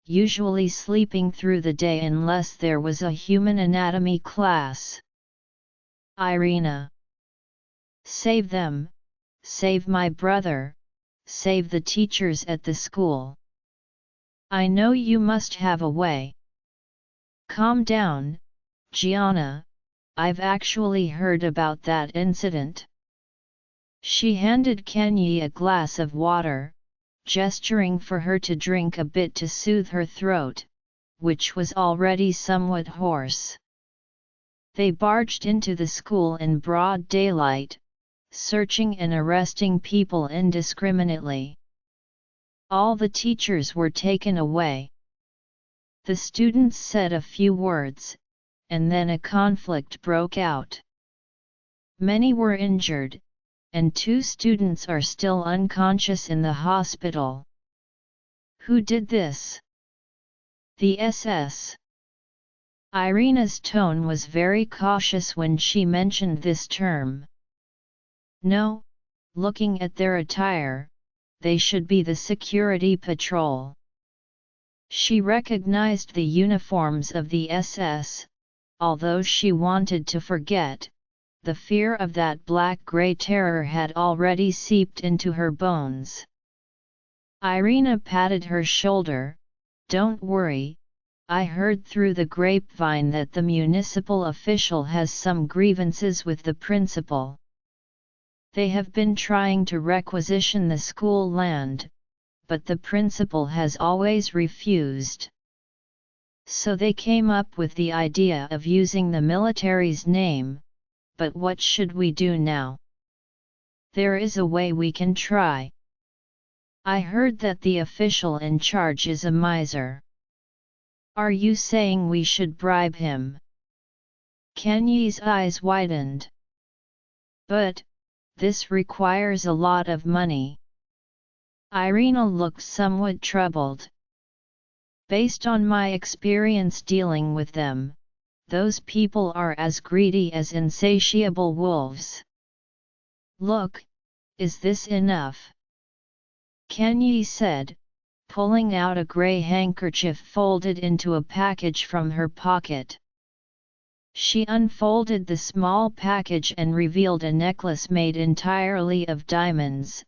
Speaker 1: usually sleeping through the day unless there was a human anatomy class. "Irina! Save them! Save my brother! Save the teachers at the school! I know you must have a way." "Calm down, Gianna, I've actually heard about that incident." She handed Kenyi a glass of water, gesturing for her to drink a bit to soothe her throat, which was already somewhat hoarse. They barged into the school in broad daylight, searching and arresting people indiscriminately. All the teachers were taken away. The students said a few words, and then a conflict broke out. Many were injured, and 2 students are still unconscious in the hospital. Who did this? The SS. Irina's tone was very cautious when she mentioned this term. No, looking at their attire, they should be the security patrol. She recognized the uniforms of the SS, although she wanted to forget. The fear of that black-grey terror had already seeped into her bones. Irina patted her shoulder. Don't worry, I heard through the grapevine that the municipal official has some grievances with the principal. They have been trying to requisition the school land, but the principal has always refused. So they came up with the idea of using the military's name. But what should we do now? There is a way we can try. I heard that the official in charge is a miser. Are you saying we should bribe him? Kanye's eyes widened. But, this requires a lot of money. Irina looked somewhat troubled. Based on my experience dealing with them, those people are as greedy as insatiable wolves. Look, is this enough? Kanye said, pulling out a grey handkerchief folded into a package from her pocket. She unfolded the small package and revealed a necklace made entirely of diamonds,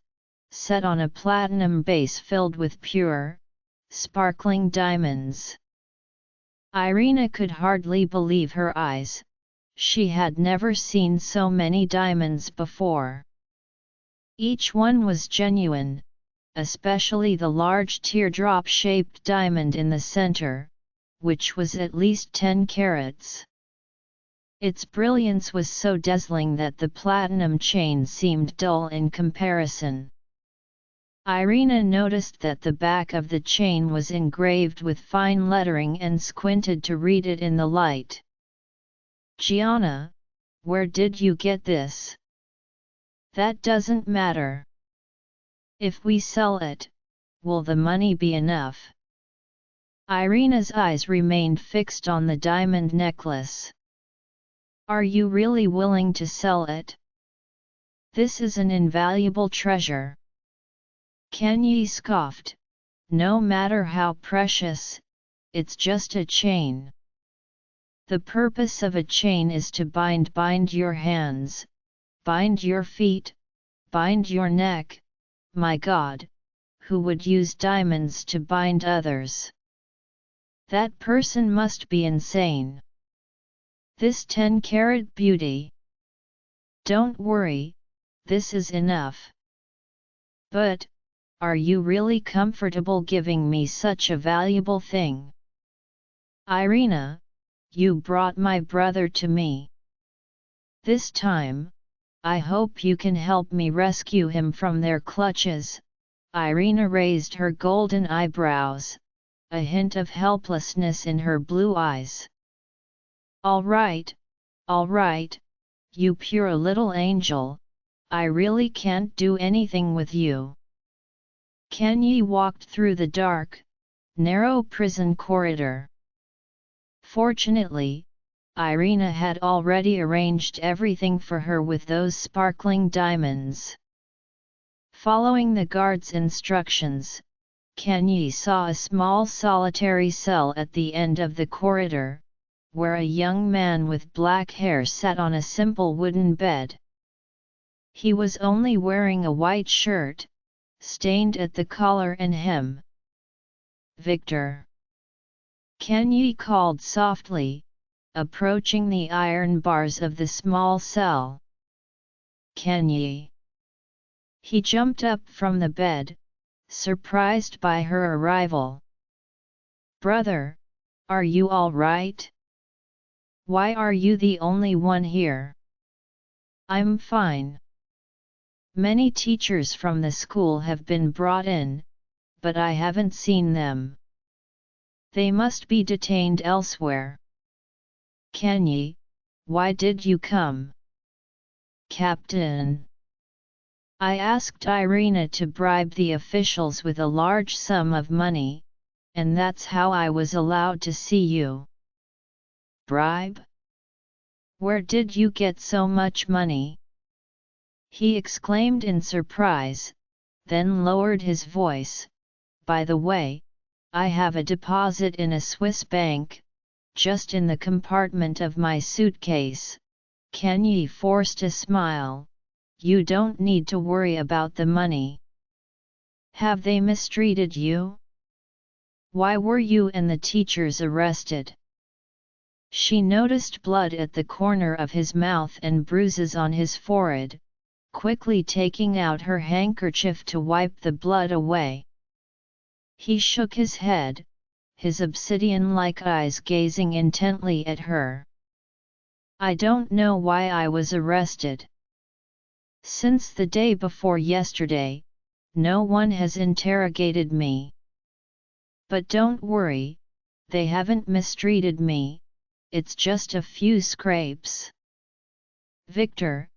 Speaker 1: set on a platinum base filled with pure, sparkling diamonds. Irina could hardly believe her eyes. She had never seen so many diamonds before. Each one was genuine, especially the large teardrop-shaped diamond in the center, which was at least 10 carats. Its brilliance was so dazzling that the platinum chain seemed dull in comparison. Irina noticed that the back of the chain was engraved with fine lettering and squinted to read it in the light. Gianna, where did you get this? That doesn't matter. If we sell it, will the money be enough? Irina's eyes remained fixed on the diamond necklace. Are you really willing to sell it? This is an invaluable treasure. Kanye scoffed. No matter how precious, it's just a chain. The purpose of a chain is to bind your hands, bind your feet, bind your neck. My God, who would use diamonds to bind others? That person must be insane. This 10-carat beauty. Don't worry, this is enough. But, are you really comfortable giving me such a valuable thing? Irina, you brought my brother to me. This time, I hope you can help me rescue him from their clutches. Irina raised her golden eyebrows, a hint of helplessness in her blue eyes. All right, you pure little angel, I really can't do anything with you. Kanye walked through the dark, narrow prison corridor. Fortunately, Irina had already arranged everything for her with those sparkling diamonds. Following the guard's instructions, Kanye saw a small solitary cell at the end of the corridor, where a young man with black hair sat on a simple wooden bed. He was only wearing a white shirt, stained at the collar and hem. Victor. Kanye called softly, approaching the iron bars of the small cell. Kanye. He jumped up from the bed, surprised by her arrival. Brother, Are you all right? Why are you the only one here? I'm fine. Many teachers from the school have been brought in, but I haven't seen them. They must be detained elsewhere. Kenyi, why did you come? Captain. I asked Irina to bribe the officials with a large sum of money, and that's how I was allowed to see you. Bribe? Where did you get so much money? He exclaimed in surprise, then lowered his voice. By the way, I have a deposit in a Swiss bank, just in the compartment of my suitcase. Kenyi forced a smile. You don't need to worry about the money. Have they mistreated you? Why were you and the teachers arrested? She noticed blood at the corner of his mouth and bruises on his forehead, quickly taking out her handkerchief to wipe the blood away. He shook his head, his obsidian-like eyes gazing intently at her. I don't know why I was arrested. Since the day before yesterday, no one has interrogated me. But don't worry, they haven't mistreated me, it's just a few scrapes. Victor,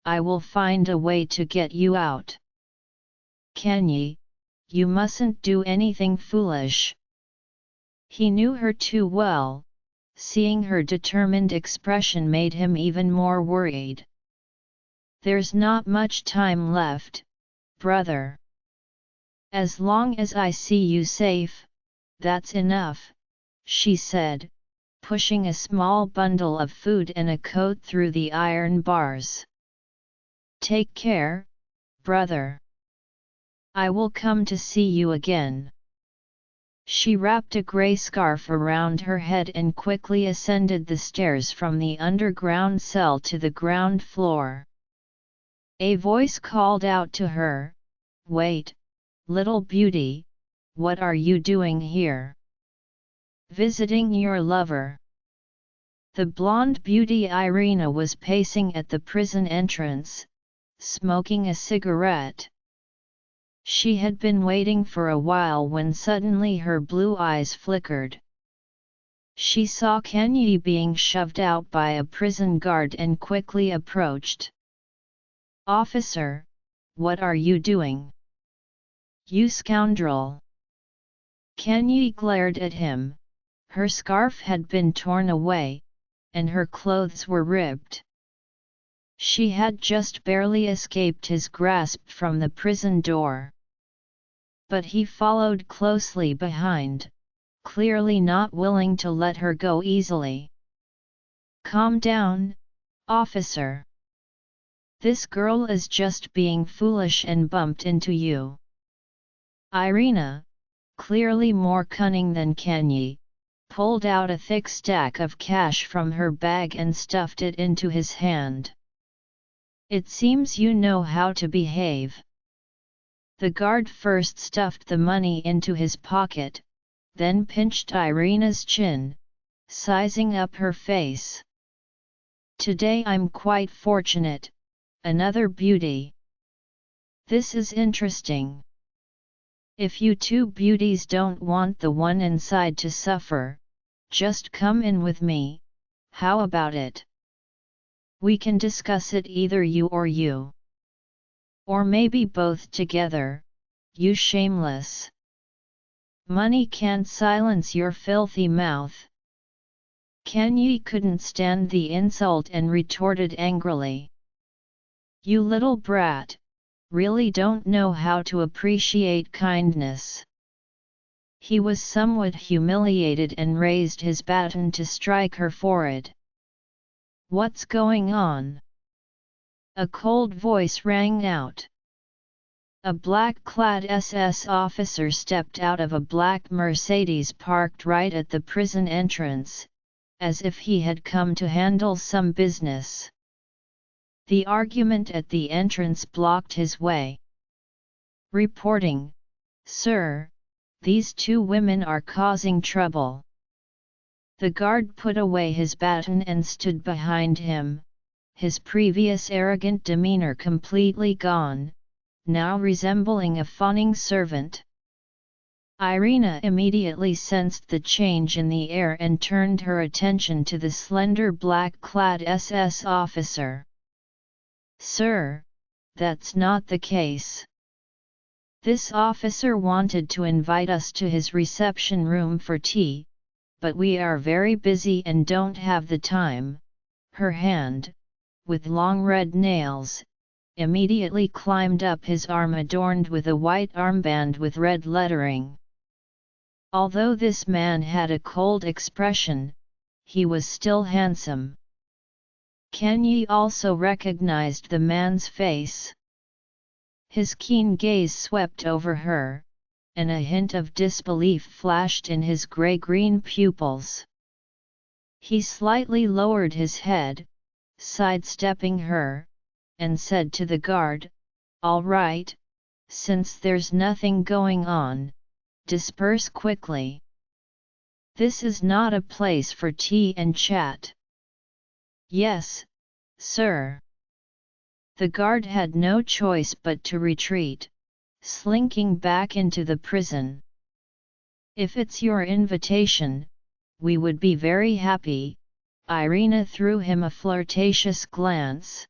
Speaker 1: I will find a way to get you out. Kenyi, you mustn't do anything foolish. He knew her too well, seeing her determined expression made him even more worried. There's not much time left, brother. As long as I see you safe, that's enough, she said, pushing a small bundle of food and a coat through the iron bars. Take care, brother. I will come to see you again. She wrapped a grey scarf around her head and quickly ascended the stairs from the underground cell to the ground floor. A voice called out to her, Wait, little beauty, what are you doing here? Visiting your lover. The blonde beauty Irina was pacing at the prison entrance, smoking a cigarette. She had been waiting for a while when suddenly her blue eyes flickered. She saw Kenyi being shoved out by a prison guard and quickly approached. Officer, what are you doing? You scoundrel! Kenyi glared at him. Her scarf had been torn away, and her clothes were ripped. She had just barely escaped his grasp from the prison door. But he followed closely behind, clearly not willing to let her go easily. Calm down, officer. This girl is just being foolish and bumped into you. Irina, clearly more cunning than Kenyi, pulled out a thick stack of cash from her bag and stuffed it into his hand. It seems you know how to behave. The guard first stuffed the money into his pocket, then pinched Irina's chin, sizing up her face. Today I'm quite fortunate, another beauty. This is interesting. If you two beauties don't want the one inside to suffer, just come in with me, how about it? We can discuss it either you or you. Or maybe both together, you shameless. Money can't silence your filthy mouth. Kenyi couldn't stand the insult and retorted angrily. You little brat, really don't know how to appreciate kindness. He was somewhat humiliated and raised his baton to strike her forehead. What's going on? A cold voice rang out. A black-clad SS officer stepped out of a black Mercedes parked right at the prison entrance, as if he had come to handle some business. The argument at the entrance blocked his way. Reporting, Sir, these two women are causing trouble. The guard put away his baton and stood behind him, his previous arrogant demeanor completely gone, now resembling a fawning servant. Irina immediately sensed the change in the air and turned her attention to the slender black-clad SS officer. "Sir, that's not the case. This officer wanted to invite us to his reception room for tea, but we are very busy and don't have the time." Her hand, with long red nails, immediately climbed up his arm adorned with a white armband with red lettering. Although this man had a cold expression, he was still handsome. Kenyi also recognized the man's face. His keen gaze swept over her, and a hint of disbelief flashed in his gray-green pupils. He slightly lowered his head, sidestepping her, and said to the guard, "All right, since there's nothing going on, disperse quickly. This is not a place for tea and chat." "Yes, sir." The guard had no choice but to retreat, slinking back into the prison. "If it's your invitation, we would be very happy." Irina threw him a flirtatious glance.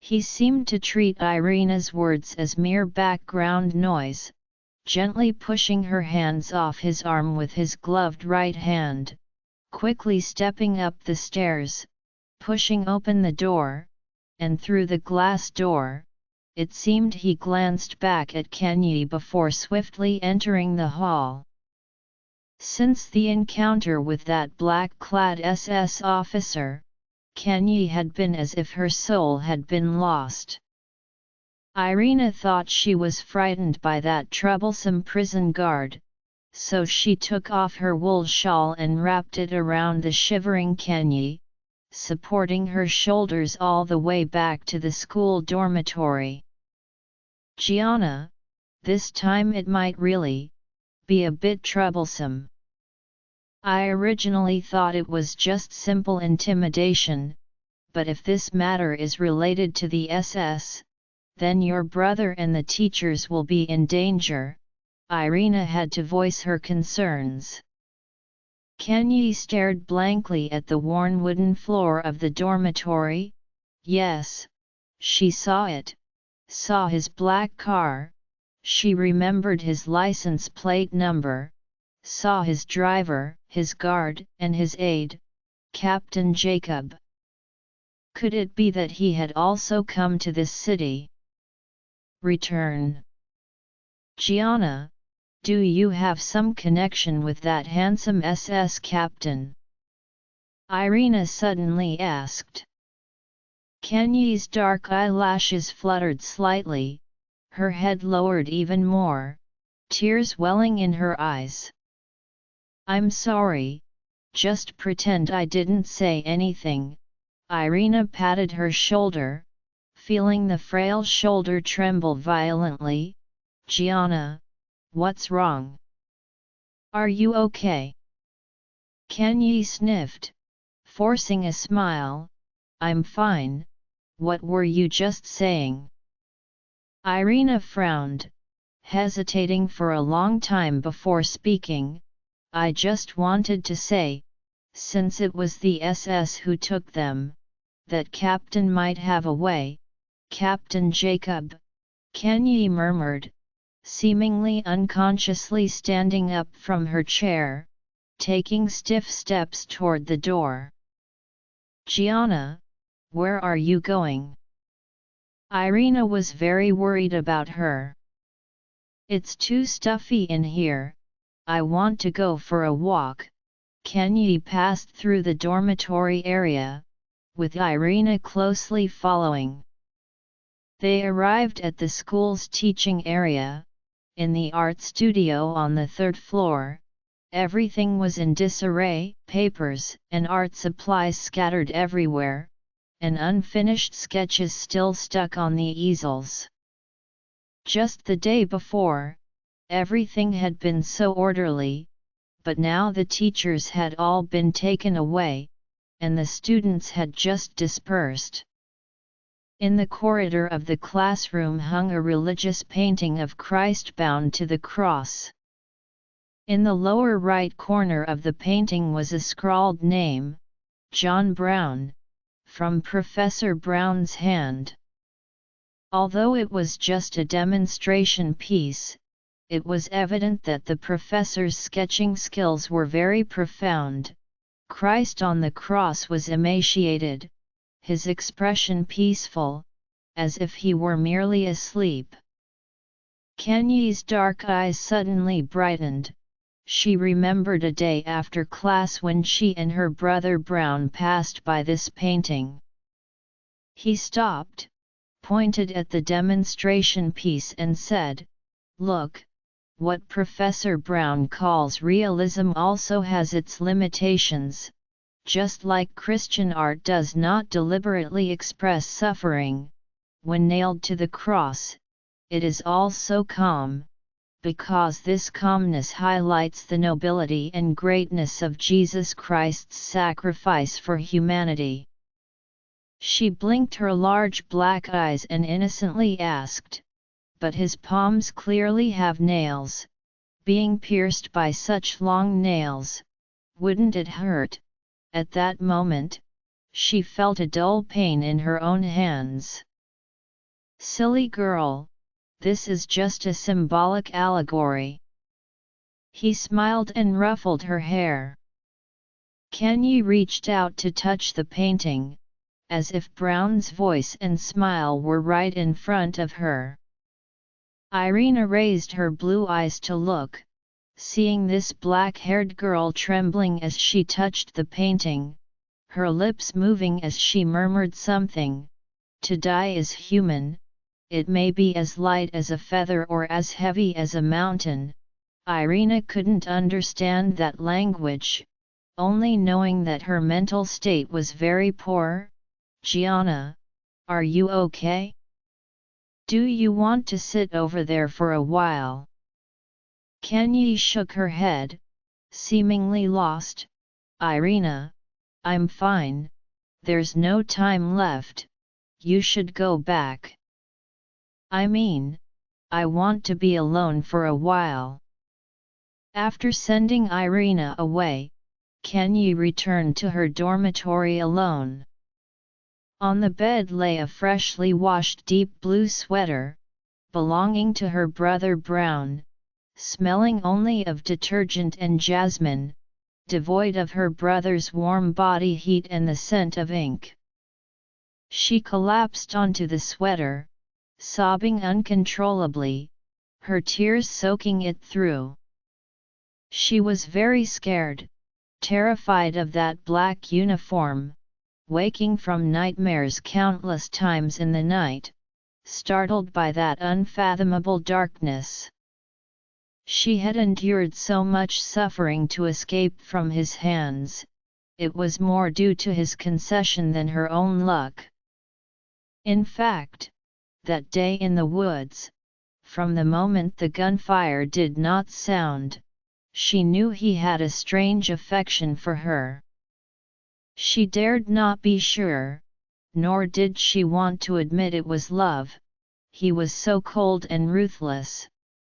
Speaker 1: He seemed to treat Irina's words as mere background noise, gently pushing her hands off his arm with his gloved right hand, quickly stepping up the stairs, pushing open the door, and through the glass door. It seemed he glanced back at Kenyi before swiftly entering the hall. Since the encounter with that black-clad SS officer, Kenyi had been as if her soul had been lost. Irina thought she was frightened by that troublesome prison guard, so she took off her wool shawl and wrapped it around the shivering Kenyi, supporting her shoulders all the way back to the school dormitory. "Gianna, this time it might really be a bit troublesome. I originally thought it was just simple intimidation, but if this matter is related to the SS, then your brother and the teachers will be in danger." Irina had to voice her concerns. Kenyi stared blankly at the worn wooden floor of the dormitory. Yes, she saw it, saw his black car, she remembered his license plate number, saw his driver, his guard, and his aide, Captain Jacob. Could it be that he had also come to this city? Return. "Gianna, do you have some connection with that handsome SS captain?" Irina suddenly asked. Kenyi's dark eyelashes fluttered slightly, her head lowered even more, tears welling in her eyes. "I'm sorry, just pretend I didn't say anything." Irina patted her shoulder, feeling the frail shoulder tremble violently. "Gianna, what's wrong? Are you okay?" Kenyi sniffed, forcing a smile. "I'm fine, what were you just saying?" Irina frowned, hesitating for a long time before speaking. "I just wanted to say, since it was the SS who took them, that Captain might have a way." "Captain Jacob," Kenyi murmured, seemingly unconsciously standing up from her chair, taking stiff steps toward the door. "Gianna, where are you going?" Irina was very worried about her. "It's too stuffy in here, I want to go for a walk." Kenyi passed through the dormitory area, with Irina closely following. They arrived at the school's teaching area. In the art studio on the third floor, everything was in disarray, papers and art supplies scattered everywhere, and unfinished sketches still stuck on the easels. Just the day before, everything had been so orderly, but now the teachers had all been taken away, and the students had just dispersed. In the corridor of the classroom hung a religious painting of Christ bound to the cross. In the lower right corner of the painting was a scrawled name, John Brown, from Professor Brown's hand. Although it was just a demonstration piece, it was evident that the professor's sketching skills were very profound. Christ on the cross was emaciated, his expression peaceful, as if he were merely asleep. Kenyi's dark eyes suddenly brightened. She remembered a day after class when she and her brother Brown passed by this painting. He stopped, pointed at the demonstration piece and said, "Look, what Professor Brown calls realism also has its limitations. Just like Christian art does not deliberately express suffering, when nailed to the cross, it is all so calm, because this calmness highlights the nobility and greatness of Jesus Christ's sacrifice for humanity." She blinked her large black eyes and innocently asked, "But his palms clearly have nails. Being pierced by such long nails, wouldn't it hurt?" At that moment, she felt a dull pain in her own hands. "Silly girl, this is just a symbolic allegory." He smiled and ruffled her hair. Kenyi reached out to touch the painting, as if Brown's voice and smile were right in front of her. Irina raised her blue eyes to look, seeing this black-haired girl trembling as she touched the painting, her lips moving as she murmured something. "To die is human, it may be as light as a feather or as heavy as a mountain." Irina couldn't understand that language, only knowing that her mental state was very poor. "Gianna, are you okay? Do you want to sit over there for a while?" Kenyi shook her head, seemingly lost. "Irina, I'm fine, there's no time left, you should go back." "I mean, I want to be alone for a while." After sending Irina away, Kenyi returned to her dormitory alone. On the bed lay a freshly washed deep blue sweater, belonging to her brother Brown, smelling only of detergent and jasmine, devoid of her brother's warm body heat and the scent of ink. She collapsed onto the sweater, sobbing uncontrollably, her tears soaking it through. She was very scared, terrified of that black uniform, waking from nightmares countless times in the night, startled by that unfathomable darkness. She had endured so much suffering to escape from his hands, it was more due to his concession than her own luck. In fact, that day in the woods, from the moment the gunfire did not sound, she knew he had a strange affection for her. She dared not be sure, nor did she want to admit it was love. He was so cold and ruthless.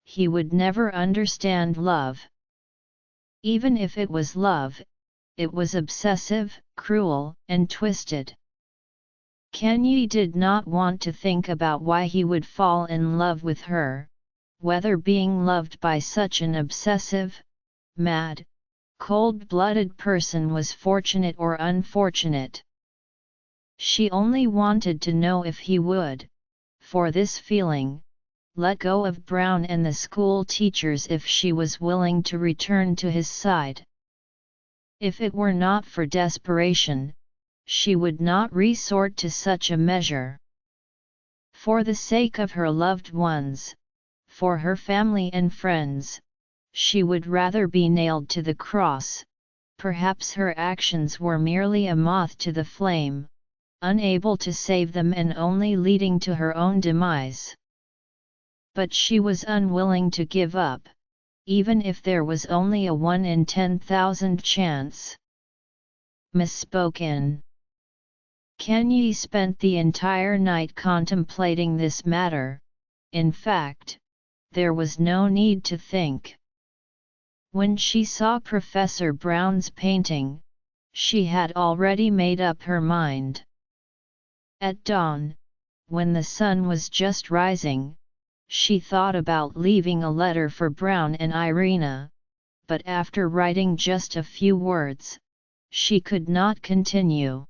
Speaker 1: He would never understand love. Even if it was love, it was obsessive, cruel, and twisted. Kenyi did not want to think about why he would fall in love with her, whether being loved by such an obsessive, mad, cold-blooded person was fortunate or unfortunate. She only wanted to know if he would, for this feeling, let go of Brown and the school teachers if she was willing to return to his side. If it were not for desperation, she would not resort to such a measure. For the sake of her loved ones, for her family and friends, she would rather be nailed to the cross. Perhaps her actions were merely a moth to the flame, unable to save them and only leading to her own demise. But she was unwilling to give up. even if there was only a 1 in 10,000 chance. Misspoken. Kanye spent the entire night contemplating this matter. In fact, there was no need to think. When she saw Professor Brown's painting, she had already made up her mind. At dawn, when the sun was just rising, she thought about leaving a letter for Brown and Irina, but after writing just a few words, she could not continue.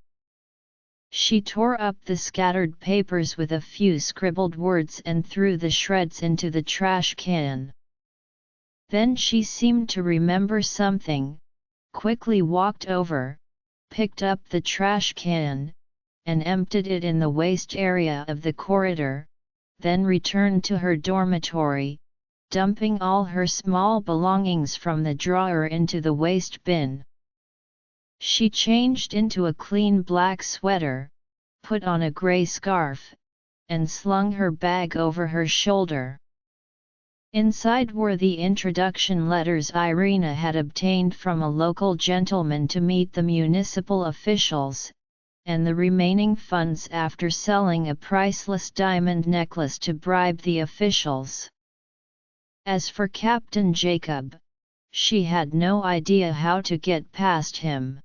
Speaker 1: She tore up the scattered papers with a few scribbled words and threw the shreds into the trash can. Then she seemed to remember something, quickly walked over, picked up the trash can, and emptied it in the waste area of the corridor, then returned to her dormitory, dumping all her small belongings from the drawer into the waste bin. She changed into a clean black sweater, put on a gray scarf, and slung her bag over her shoulder. Inside were the introduction letters Irina had obtained from a local gentleman to meet the municipal officials, and the remaining funds after selling a priceless diamond necklace to bribe the officials. As for Captain Jacob, she had no idea how to get past him.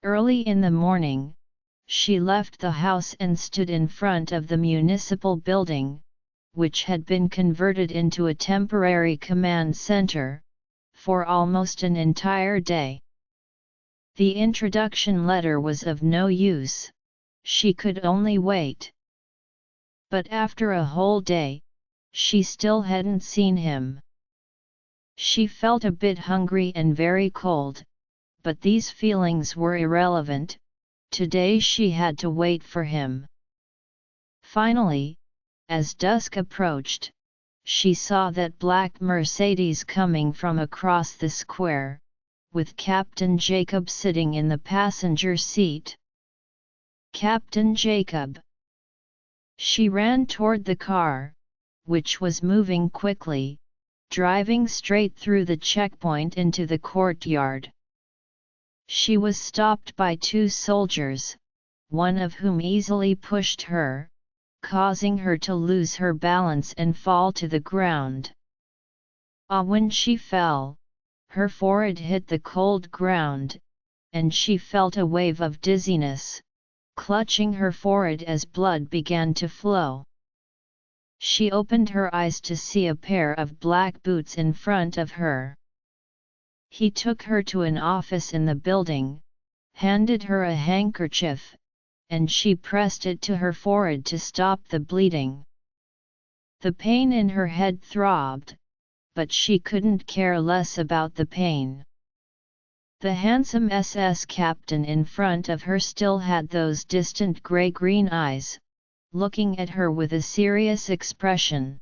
Speaker 1: Early in the morning, she left the house and stood in front of the municipal building, which had been converted into a temporary command center, for almost an entire day. The introduction letter was of no use, she could only wait. But after a whole day, she still hadn't seen him. She felt a bit hungry and very cold, but these feelings were irrelevant. Today she had to wait for him. Finally, as dusk approached, she saw that black Mercedes coming from across the square, with Captain Jacob sitting in the passenger seat. Captain Jacob! She ran toward the car, which was moving quickly, driving straight through the checkpoint into the courtyard. She was stopped by two soldiers, one of whom easily pushed her, causing her to lose her balance and fall to the ground. When she fell, her forehead hit the cold ground, and she felt a wave of dizziness, clutching her forehead as blood began to flow. She opened her eyes to see a pair of black boots in front of her. He took her to an office in the building, handed her a handkerchief, and she pressed it to her forehead to stop the bleeding. The pain in her head throbbed, but she couldn't care less about the pain. The handsome SS captain in front of her still had those distant grey-green eyes, looking at her with a serious expression.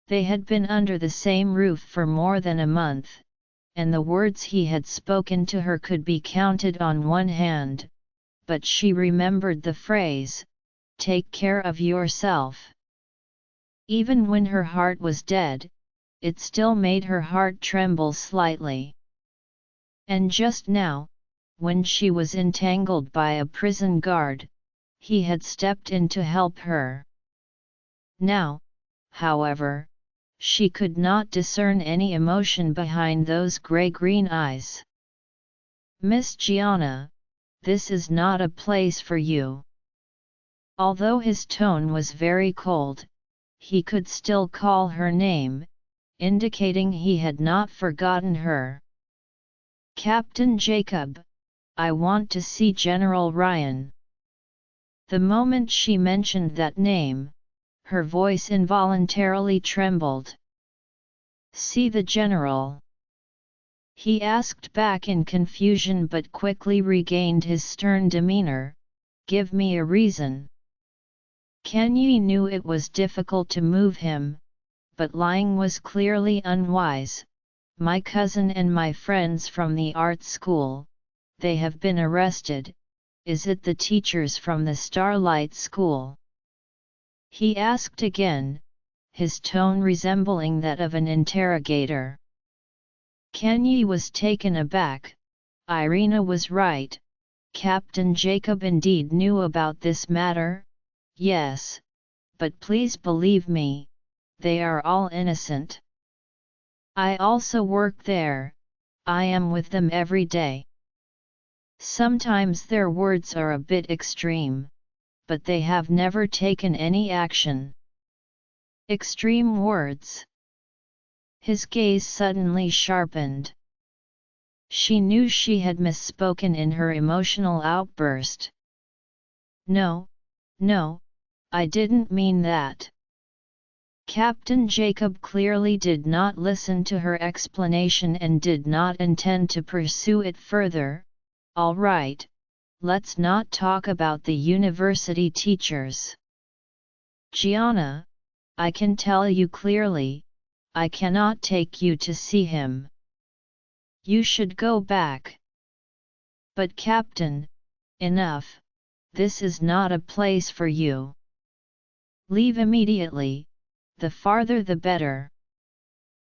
Speaker 1: They had been under the same roof for more than a month, and the words he had spoken to her could be counted on one hand, but she remembered the phrase, "Take care of yourself." Even when her heart was dead, it still made her heart tremble slightly. And just now, when she was entangled by a prison guard, he had stepped in to help her. Now, however, she could not discern any emotion behind those grey-green eyes. "Miss Gianna, this is not a place for you." Although his tone was very cold, he could still call her name, indicating he had not forgotten her. "Captain Jacob, I want to see General Ryan." The moment she mentioned that name, her voice involuntarily trembled. "See the general?" he asked back in confusion but quickly regained his stern demeanor. "Give me a reason." Kanye knew it was difficult to move him, but lying was clearly unwise. "My cousin and my friends from the art school, they have been arrested. Is it the teachers from the Starlight School?" he asked again, his tone resembling that of an interrogator. Kenyi was taken aback. Irina was right. Captain Jacob indeed knew about this matter. Yes, but please believe me, they are all innocent. I also work there, I am with them every day. Sometimes their words are a bit extreme, but they have never taken any action. Extreme words. His gaze suddenly sharpened. She knew she had misspoken in her emotional outburst. No, I didn't mean that. Captain Jacob clearly did not listen to her explanation and did not intend to pursue it further. All right, let's not talk about the university teachers. Gianna, I can tell you clearly, I cannot take you to see him. You should go back. But Captain, enough, this is not a place for you. Leave immediately, the farther the better.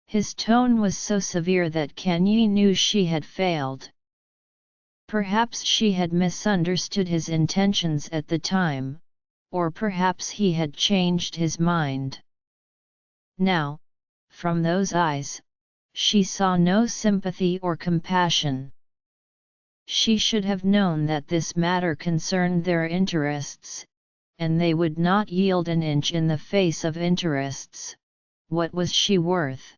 Speaker 1: His tone was so severe that Kenyi knew she had failed. Perhaps she had misunderstood his intentions at the time, or perhaps he had changed his mind. Now, from those eyes, she saw no sympathy or compassion. She should have known that this matter concerned their interests, and they would not yield an inch in the face of interests. What was she worth?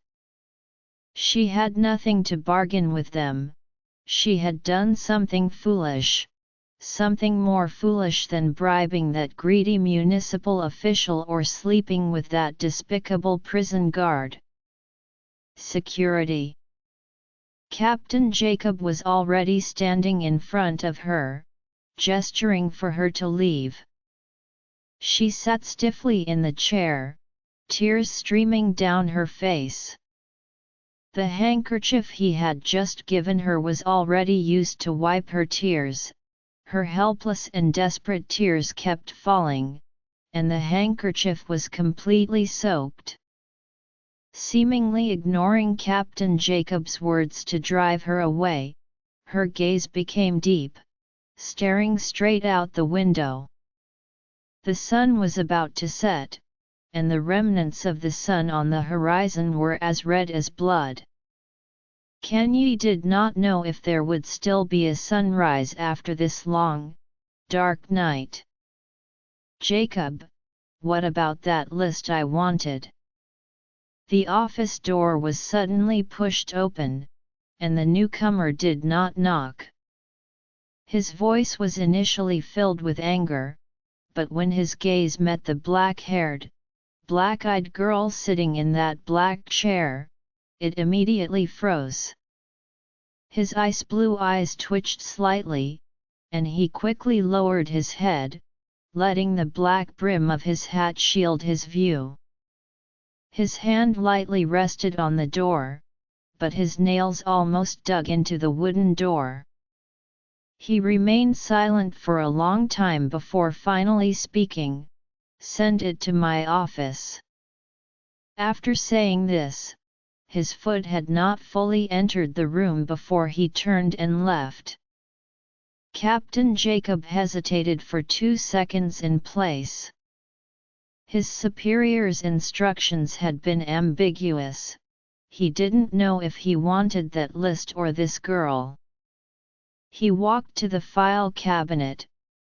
Speaker 1: She had nothing to bargain with them. She had done something foolish, something more foolish than bribing that greedy municipal official or sleeping with that despicable prison guard. Security. Captain Jacob was already standing in front of her, gesturing for her to leave. She sat stiffly in the chair, tears streaming down her face. The handkerchief he had just given her was already used to wipe her tears. Her helpless and desperate tears kept falling, and the handkerchief was completely soaked. Seemingly ignoring Captain Jacob's words to drive her away, her gaze became deep, staring straight out the window. The sun was about to set, and the remnants of the sun on the horizon were as red as blood. Kenyi did not know if there would still be a sunrise after this long, dark night. Jacob, what about that list I wanted? The office door was suddenly pushed open, and the newcomer did not knock. His voice was initially filled with anger, but when his gaze met the black-haired, black-eyed girl sitting in that black chair, it immediately froze. His ice blue eyes twitched slightly, and he quickly lowered his head, letting the black brim of his hat shield his view. His hand lightly rested on the door, but his nails almost dug into the wooden door. He remained silent for a long time before finally speaking, "Send it to my office." After saying this, his foot had not fully entered the room before he turned and left. Captain Jacob hesitated for 2 seconds in place. His superior's instructions had been ambiguous. He didn't know if he wanted that list or this girl. He walked to the file cabinet,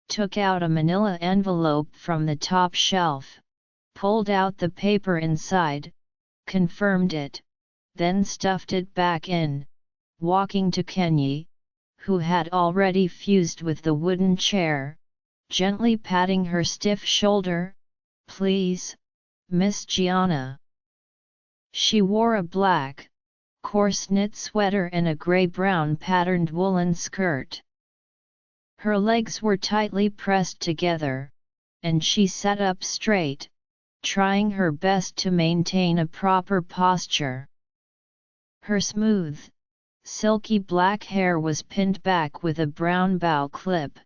Speaker 1: took out a manila envelope from the top shelf, pulled out the paper inside, confirmed it, then stuffed it back in, walking to Kenyi, who had already fused with the wooden chair, gently patting her stiff shoulder. "Please, Miss Gianna." She wore a black, coarse knit sweater and a grey-brown patterned woolen skirt. Her legs were tightly pressed together, and she sat up straight, trying her best to maintain a proper posture. Her smooth, silky black hair was pinned back with a brown bow clip,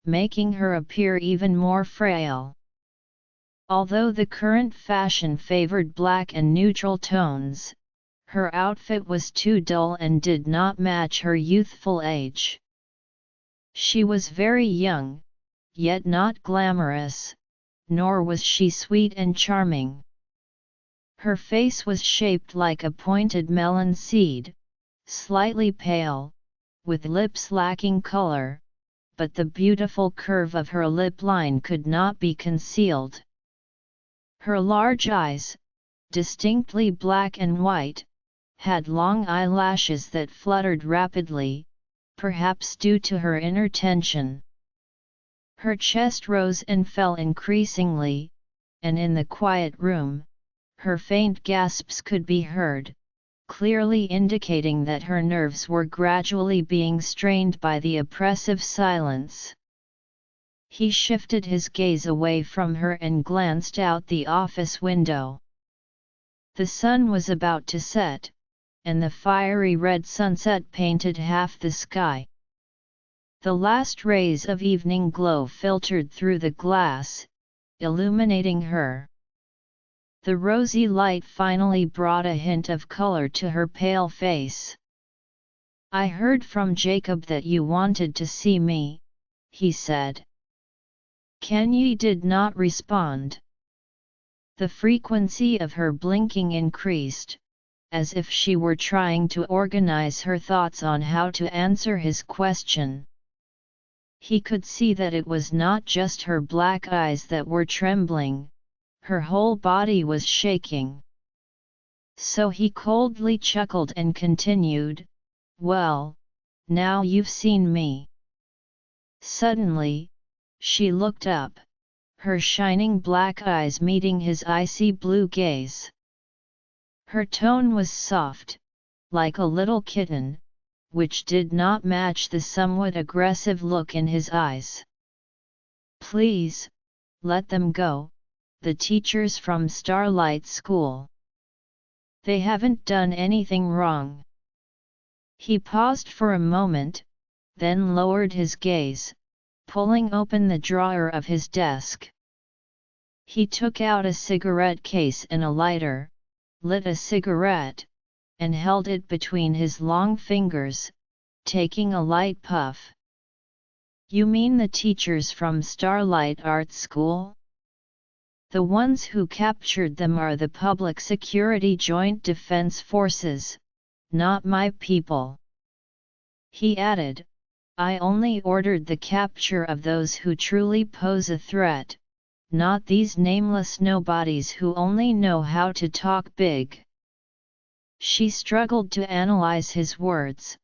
Speaker 1: making her appear even more frail. Although the current fashion favored black and neutral tones, her outfit was too dull and did not match her youthful age. She was very young, yet not glamorous, nor was she sweet and charming. Her face was shaped like a pointed melon seed, slightly pale, with lips lacking color, but the beautiful curve of her lip line could not be concealed. Her large eyes, distinctly black and white, had long eyelashes that fluttered rapidly, perhaps due to her inner tension. Her chest rose and fell increasingly, and in the quiet room, her faint gasps could be heard, clearly indicating that her nerves were gradually being strained by the oppressive silence. He shifted his gaze away from her and glanced out the office window. The sun was about to set, and the fiery red sunset painted half the sky. The last rays of evening glow filtered through the glass, illuminating her. The rosy light finally brought a hint of color to her pale face. "I heard from Jacob that you wanted to see me," he said. Kenyi did not respond. The frequency of her blinking increased, as if she were trying to organize her thoughts on how to answer his question. He could see that it was not just her black eyes that were trembling, her whole body was shaking. So he coldly chuckled and continued, "Well, now you've seen me." Suddenly, she looked up, her shining black eyes meeting his icy blue gaze. Her tone was soft, like a little kitten, which did not match the somewhat aggressive look in his eyes. "Please, let them go, the teachers from Starlight School. They haven't done anything wrong." He paused for a moment, then lowered his gaze, pulling open the drawer of his desk. He took out a cigarette case and a lighter, lit a cigarette, and held it between his long fingers, taking a light puff. "You mean the teachers from Starlight Art School? The ones who captured them are the Public Security Joint Defense Forces, not my people." He added, "I only ordered the capture of those who truly pose a threat, not these nameless nobodies who only know how to talk big." She struggled to analyze his words,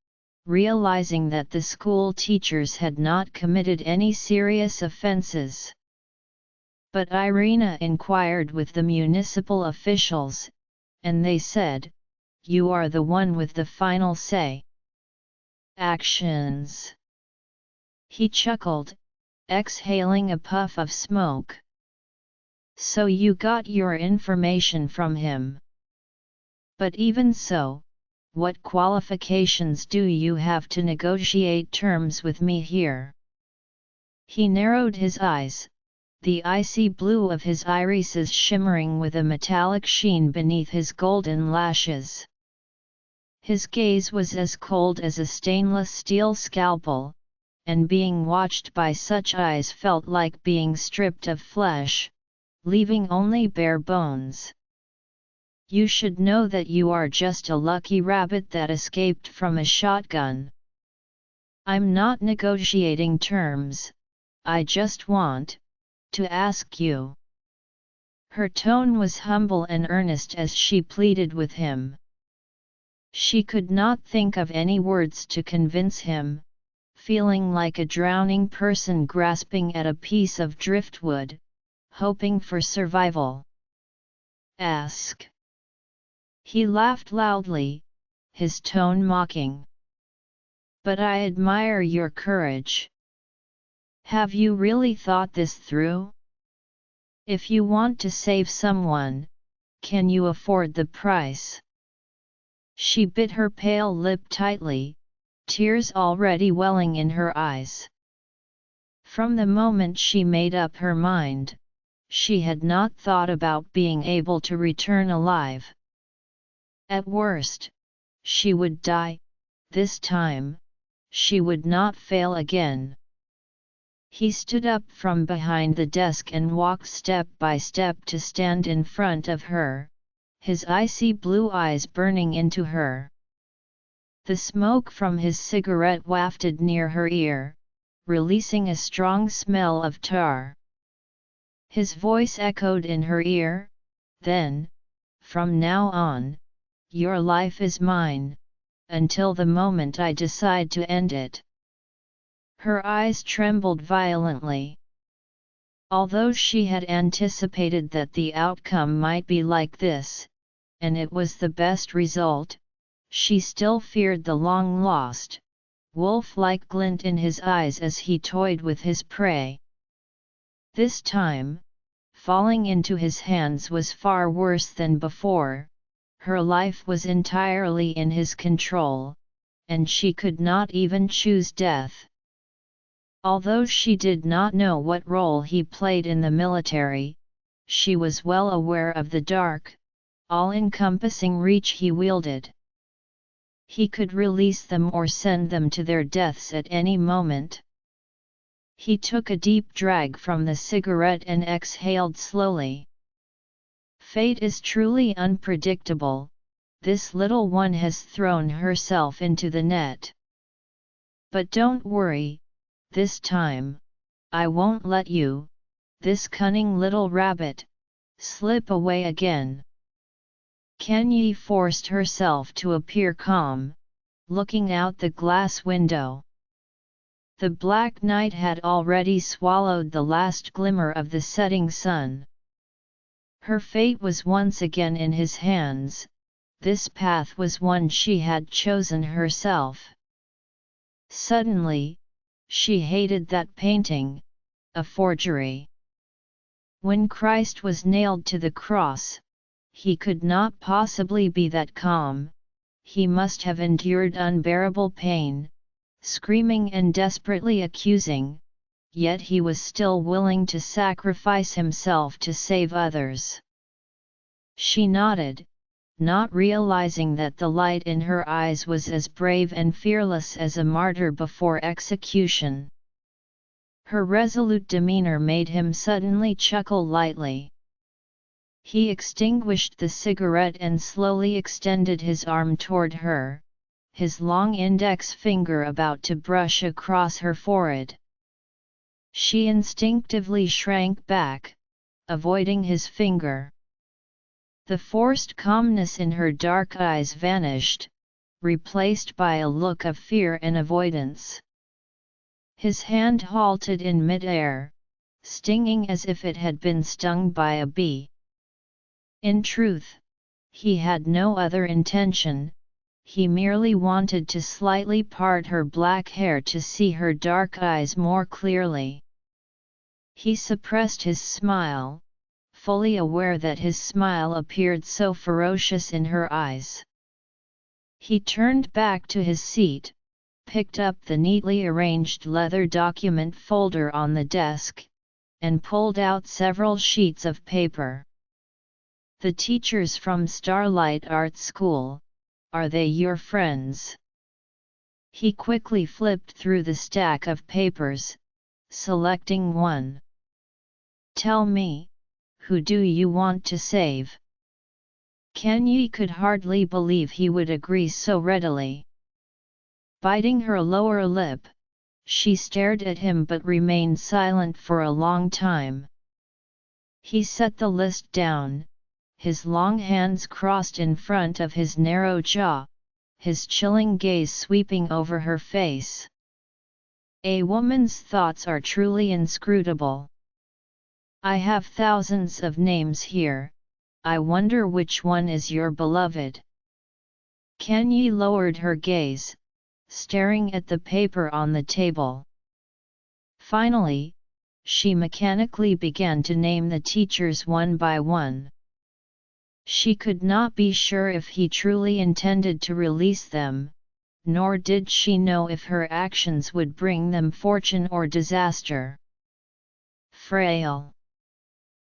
Speaker 1: realizing that the school teachers had not committed any serious offenses. But Irina inquired with the municipal officials, and they said, "You are the one with the final say." "Actions." He chuckled, exhaling a puff of smoke. "So you got your information from him. But even so, what qualifications do you have to negotiate terms with me here?" He narrowed his eyes, the icy blue of his irises shimmering with a metallic sheen beneath his golden lashes. His gaze was as cold as a stainless steel scalpel, and being watched by such eyes felt like being stripped of flesh, leaving only bare bones. "You should know that you are just a lucky rabbit that escaped from a shotgun. I'm not negotiating terms, I just want to ask you." Her tone was humble and earnest as she pleaded with him. She could not think of any words to convince him, feeling like a drowning person grasping at a piece of driftwood, hoping for survival. "Ask." He laughed loudly, his tone mocking. "But I admire your courage. Have you really thought this through? If you want to save someone, can you afford the price?" She bit her pale lip tightly, tears already welling in her eyes. From the moment she made up her mind, she had not thought about being able to return alive. At worst, she would die. This time, she would not fail again. He stood up from behind the desk and walked step by step to stand in front of her, his icy blue eyes burning into her. The smoke from his cigarette wafted near her ear, releasing a strong smell of tar. His voice echoed in her ear, "Then, from now on, your life is mine, until the moment I decide to end it." Her eyes trembled violently. Although she had anticipated that the outcome might be like this, and it was the best result, she still feared the long-lost, wolf-like glint in his eyes as he toyed with his prey. This time, falling into his hands was far worse than before. Her life was entirely in his control, and she could not even choose death. Although she did not know what role he played in the military, she was well aware of the dark, all-encompassing reach he wielded. He could release them or send them to their deaths at any moment. He took a deep drag from the cigarette and exhaled slowly. Fate is truly unpredictable. This little one has thrown herself into the net. But don't worry, this time, I won't let you, this cunning little rabbit, slip away again. Kanye forced herself to appear calm, looking out the glass window. The black night had already swallowed the last glimmer of the setting sun. Her fate was once again in his hands. This path was one she had chosen herself. Suddenly, she hated that painting, a forgery. When Christ was nailed to the cross, he could not possibly be that calm. He must have endured unbearable pain, screaming and desperately accusing, yet he was still willing to sacrifice himself to save others. She nodded, not realizing that the light in her eyes was as brave and fearless as a martyr before execution. Her resolute demeanor made him suddenly chuckle lightly. He extinguished the cigarette and slowly extended his arm toward her, his long index finger about to brush across her forehead. She instinctively shrank back, avoiding his finger. The forced calmness in her dark eyes vanished, replaced by a look of fear and avoidance. His hand halted in mid-air, stinging as if it had been stung by a bee. In truth, he had no other intention. He merely wanted to slightly part her black hair to see her dark eyes more clearly. He suppressed his smile, fully aware that his smile appeared so ferocious in her eyes. He turned back to his seat, picked up the neatly arranged leather document folder on the desk, and pulled out several sheets of paper. "The teachers from Starlight Art School, are they your friends?" He quickly flipped through the stack of papers, selecting one. "Tell me, who do you want to save?" Kanye could hardly believe he would agree so readily. Biting her lower lip, she stared at him but remained silent for a long time. He set the list down, his long hands crossed in front of his narrow jaw, his chilling gaze sweeping over her face. A woman's thoughts are truly inscrutable. "I have thousands of names here, I wonder which one is your beloved." Kanye lowered her gaze, staring at the paper on the table. Finally, she mechanically began to name the teachers one by one. She could not be sure if he truly intended to release them, nor did she know if her actions would bring them fortune or disaster. Frail.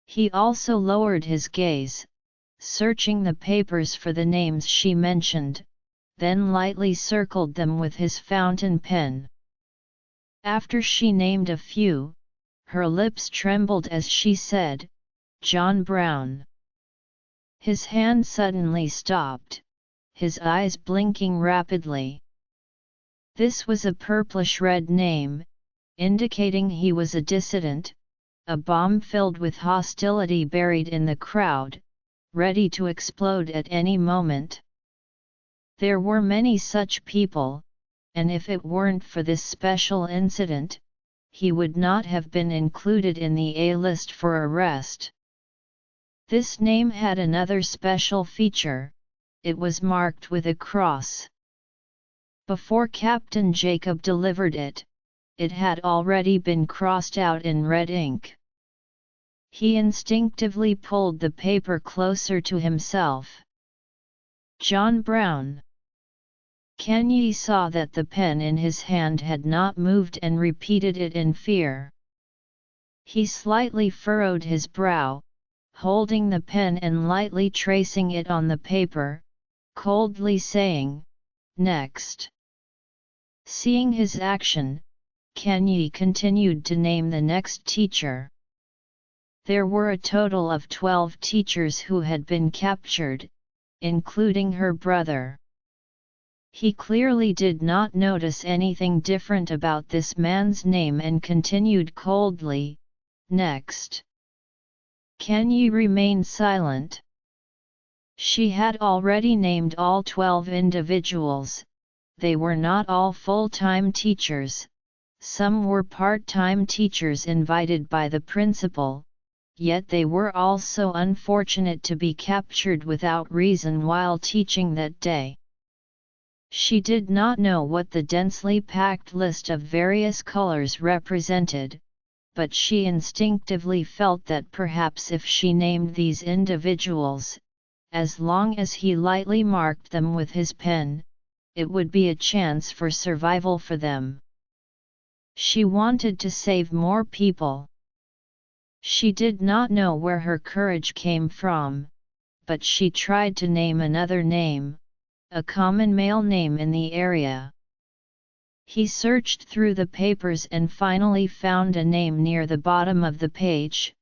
Speaker 1: He also lowered his gaze, searching the papers for the names she mentioned, then lightly circled them with his fountain pen. After she named a few, her lips trembled as she said, "John Brown." His hand suddenly stopped, his eyes blinking rapidly. This was a purplish-red name, indicating he was a dissident, a bomb filled with hostility buried in the crowd, ready to explode at any moment. There were many such people, and if it weren't for this special incident, he would not have been included in the A-list for arrest. This name had another special feature: it was marked with a cross. Before Captain Jacob delivered it, it had already been crossed out in red ink. He instinctively pulled the paper closer to himself. John Brown. Kanye saw that the pen in his hand had not moved and repeated it in fear. He slightly furrowed his brow, holding the pen and lightly tracing it on the paper, coldly saying, "Next." Seeing his action, Kanye continued to name the next teacher. There were a total of 12 teachers who had been captured, including her brother. He clearly did not notice anything different about this man's name and continued coldly, "Next." Kanye remained silent. She had already named all 12 individuals. They were not all full-time teachers, some were part-time teachers invited by the principal, yet they were also unfortunate to be captured without reason while teaching that day. She did not know what the densely packed list of various colors represented, but she instinctively felt that perhaps if she named these individuals, as long as he lightly marked them with his pen, it would be a chance for survival for them. She wanted to save more people. She did not know where her courage came from, but she tried to name another name, a common male name in the area. He searched through the papers and finally found a name near the bottom of the page,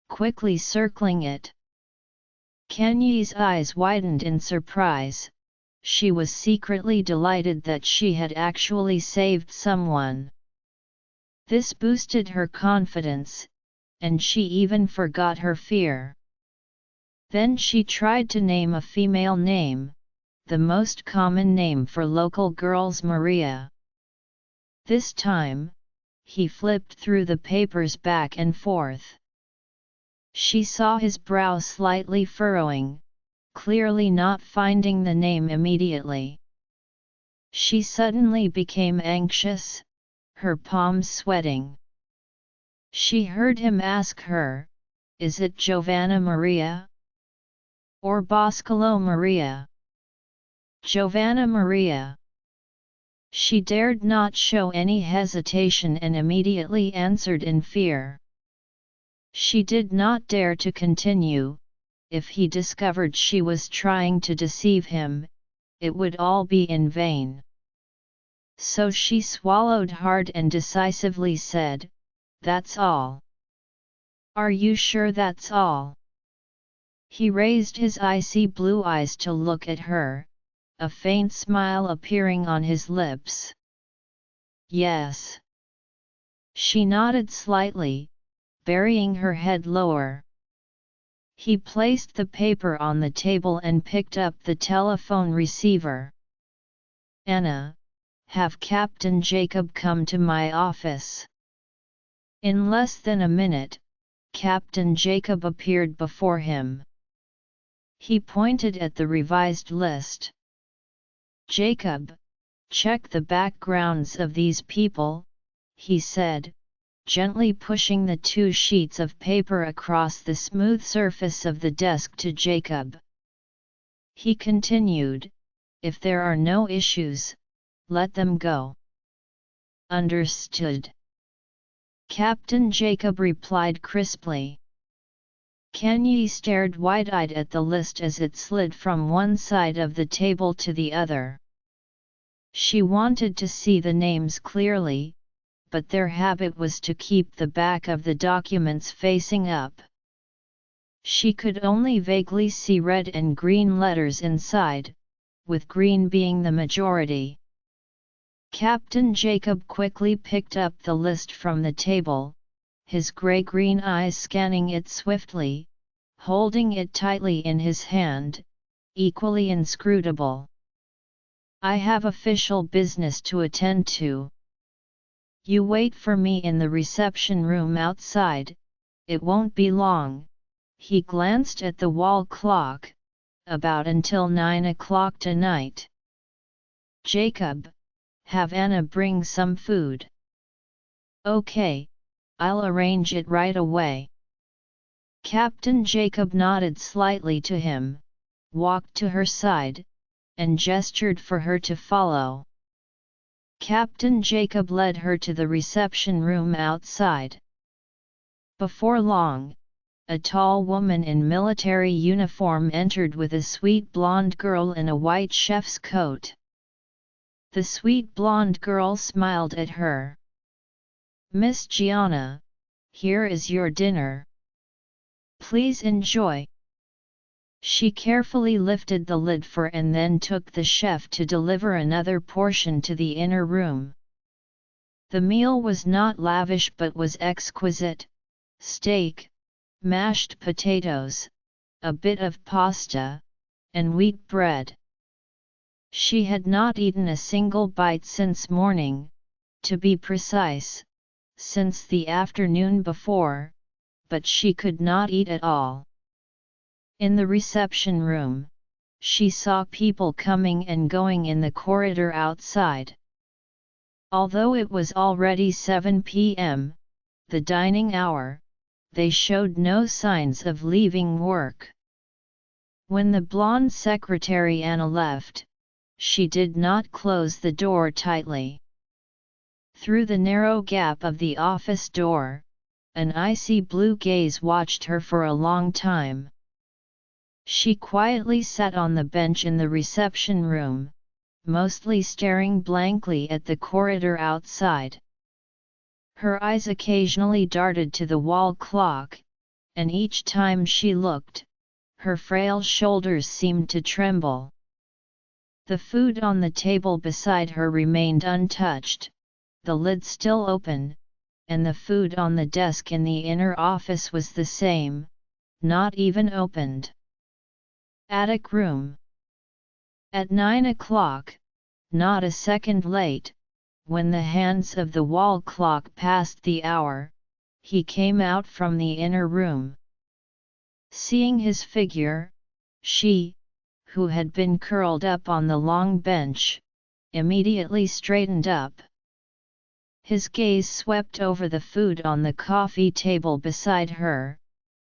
Speaker 1: quickly circling it. Kanye's eyes widened in surprise. She was secretly delighted that she had actually saved someone. This boosted her confidence, and she even forgot her fear. Then she tried to name a female name, the most common name for local girls, Maria. This time, he flipped through the papers back and forth. She saw his brow slightly furrowing, clearly not finding the name immediately. She suddenly became anxious, her palms sweating. She heard him ask her, "Is it Giovanna Maria? Or Boscolo Maria?" "Giovanna Maria." She dared not show any hesitation and immediately answered in fear. She did not dare to continue. If he discovered she was trying to deceive him, it would all be in vain. So she swallowed hard and decisively said, "That's all." "Are you sure that's all?" He raised his icy blue eyes to look at her, a faint smile appearing on his lips. "Yes." She nodded slightly, burying her head lower. He placed the paper on the table and picked up the telephone receiver. "Anna, have Captain Jacob come to my office." In less than a minute, Captain Jacob appeared before him. He pointed at the revised list. "Jacob, check the backgrounds of these people," he said, gently pushing the 2 sheets of paper across the smooth surface of the desk to Jacob. He continued, "If there are no issues, let them go." "Understood," Captain Jacob replied crisply. Kanye stared wide-eyed at the list as it slid from one side of the table to the other. She wanted to see the names clearly, but their habit was to keep the back of the documents facing up. She could only vaguely see red and green letters inside, with green being the majority. Captain Jacob quickly picked up the list from the table, his gray-green eyes scanning it swiftly, holding it tightly in his hand, equally inscrutable. "I have official business to attend to. You wait for me in the reception room outside, it won't be long." He glanced at the wall clock, "about until 9 o'clock tonight. Jacob, have Anna bring some food." "Okay, I'll arrange it right away." Captain Jacob nodded slightly to him, walked to her side, and gestured for her to follow. Captain Jacob led her to the reception room outside. Before long, a tall woman in military uniform entered with a sweet blonde girl in a white chef's coat. The sweet blonde girl smiled at her. "Miss Gianna, here is your dinner. Please enjoy." She carefully lifted the lid for and then took the chef to deliver another portion to the inner room. The meal was not lavish but was exquisite: steak, mashed potatoes, a bit of pasta, and wheat bread. She had not eaten a single bite since morning, to be precise, since the afternoon before, but she could not eat at all. In the reception room, she saw people coming and going in the corridor outside. Although it was already 7 p.m., the dining hour, they showed no signs of leaving work. When the blonde secretary Anna left, she did not close the door tightly. Through the narrow gap of the office door, an icy blue gaze watched her for a long time. She quietly sat on the bench in the reception room, mostly staring blankly at the corridor outside. Her eyes occasionally darted to the wall clock, and each time she looked, her frail shoulders seemed to tremble. The food on the table beside her remained untouched, the lid still open, and the food on the desk in the inner office was the same, not even opened. Attic room. At 9 o'clock, not a second late, when the hands of the wall clock passed the hour, he came out from the inner room. Seeing his figure, she, who had been curled up on the long bench, immediately straightened up. His gaze swept over the food on the coffee table beside her.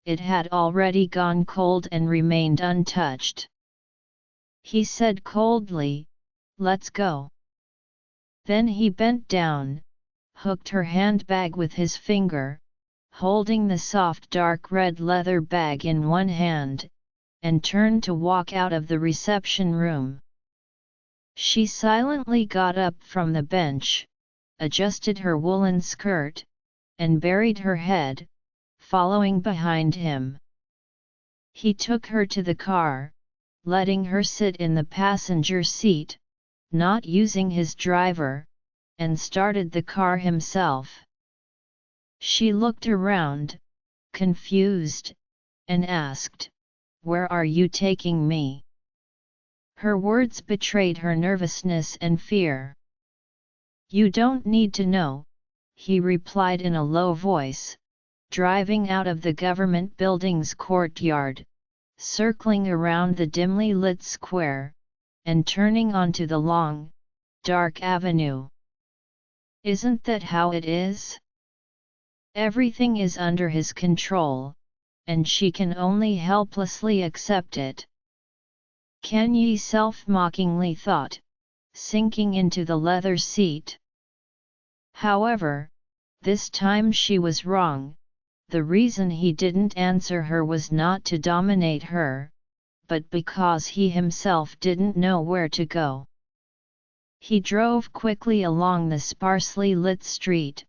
Speaker 1: It had already gone cold and remained untouched. He said coldly, "Let's go." Then he bent down, hooked her handbag with his finger, holding the soft dark red leather bag in one hand, and turned to walk out of the reception room. She silently got up from the bench, adjusted her woolen skirt, and buried her head, following behind him. He took her to the car, letting her sit in the passenger seat, not using his driver, and started the car himself. She looked around, confused, and asked, "Where are you taking me?" Her words betrayed her nervousness and fear. "You don't need to know," he replied in a low voice, driving out of the government building's courtyard, circling around the dimly lit square, and turning onto the long, dark avenue. "Isn't that how it is? Everything is under his control, and she can only helplessly accept it." Kanye self-mockingly thought, sinking into the leather seat. However, this time she was wrong. The reason he didn't answer her was not to dominate her, but because he himself didn't know where to go. He drove quickly along the sparsely lit street,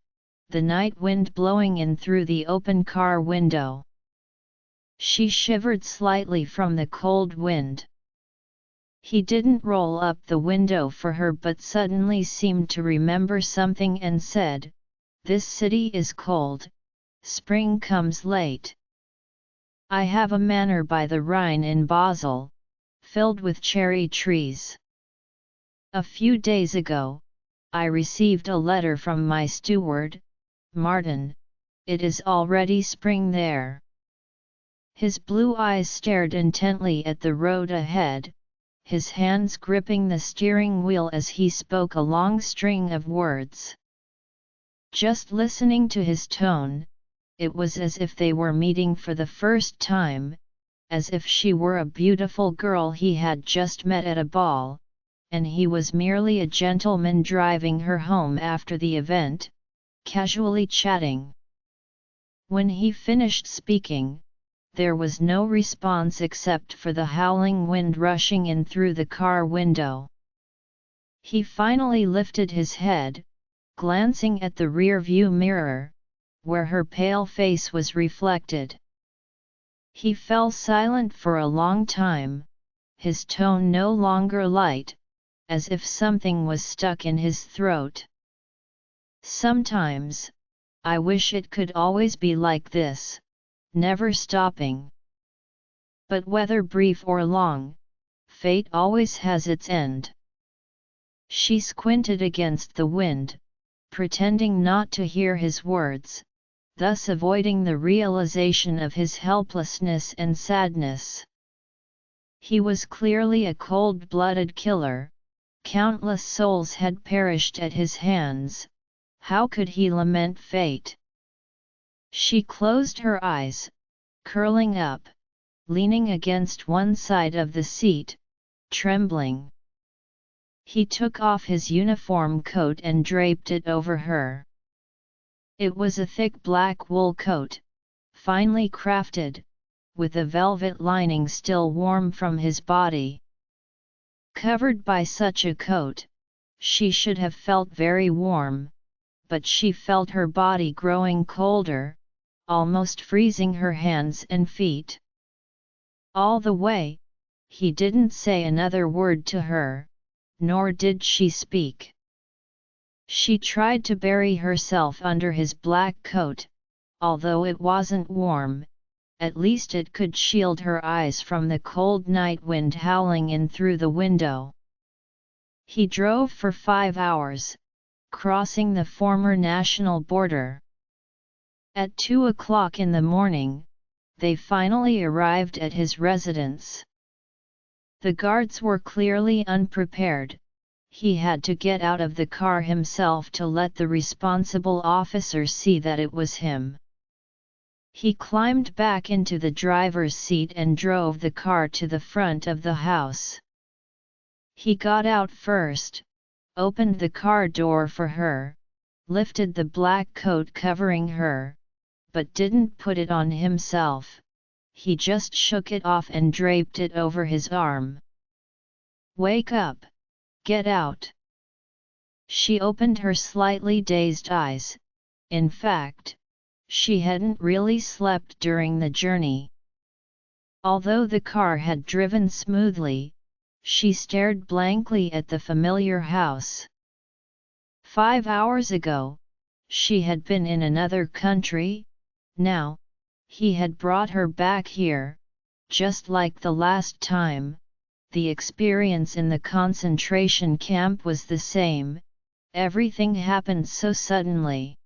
Speaker 1: the night wind blowing in through the open car window. She shivered slightly from the cold wind. He didn't roll up the window for her but suddenly seemed to remember something and said, "This city is cold, spring comes late. I have a manor by the Rhine in Basel, filled with cherry trees. A few days ago, I received a letter from my steward, Martin. It is already spring there." His blue eyes stared intently at the road ahead, his hands gripping the steering wheel as he spoke a long string of words. Just listening to his tone, it was as if they were meeting for the first time, as if she were a beautiful girl he had just met at a ball, and he was merely a gentleman driving her home after the event, casually chatting. When he finished speaking, there was no response except for the howling wind rushing in through the car window. He finally lifted his head, glancing at the rear-view mirror, where her pale face was reflected. He fell silent for a long time, his tone no longer light, as if something was stuck in his throat. "Sometimes, I wish it could always be like this, never stopping. But whether brief or long, fate always has its end." She squinted against the wind, pretending not to hear his words, thus avoiding the realization of his helplessness and sadness. He was clearly a cold-blooded killer, countless souls had perished at his hands, how could he lament fate? She closed her eyes, curling up, leaning against one side of the seat, trembling. He took off his uniform coat and draped it over her. It was a thick black wool coat, finely crafted, with a velvet lining still warm from his body. Covered by such a coat, she should have felt very warm, but she felt her body growing colder, almost freezing her hands and feet. All the way, he didn't say another word to her, nor did she speak. She tried to bury herself under his black coat, although it wasn't warm, at least it could shield her eyes from the cold night wind howling in through the window. He drove for 5 hours, crossing the former national border. At 2 o'clock in the morning, they finally arrived at his residence. The guards were clearly unprepared. He had to get out of the car himself to let the responsible officer see that it was him. He climbed back into the driver's seat and drove the car to the front of the house. He got out first, opened the car door for her, lifted the black coat covering her, but didn't put it on himself. He just shook it off and draped it over his arm. "Wake up! Get out!" She opened her slightly dazed eyes. In fact, she hadn't really slept during the journey. Although the car had driven smoothly, she stared blankly at the familiar house. 5 hours ago, she had been in another country. Now, he had brought her back here, just like the last time. The experience in the concentration camp was the same, everything happened so suddenly.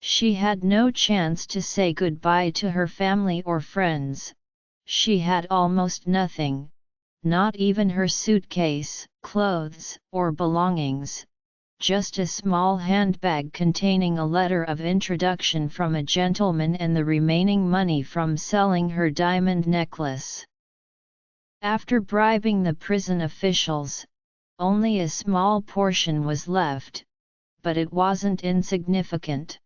Speaker 1: She had no chance to say goodbye to her family or friends. She had almost nothing, not even her suitcase, clothes, or belongings, just a small handbag containing a letter of introduction from a gentleman and the remaining money from selling her diamond necklace. After bribing the prison officials, only a small portion was left, but it wasn't insignificant.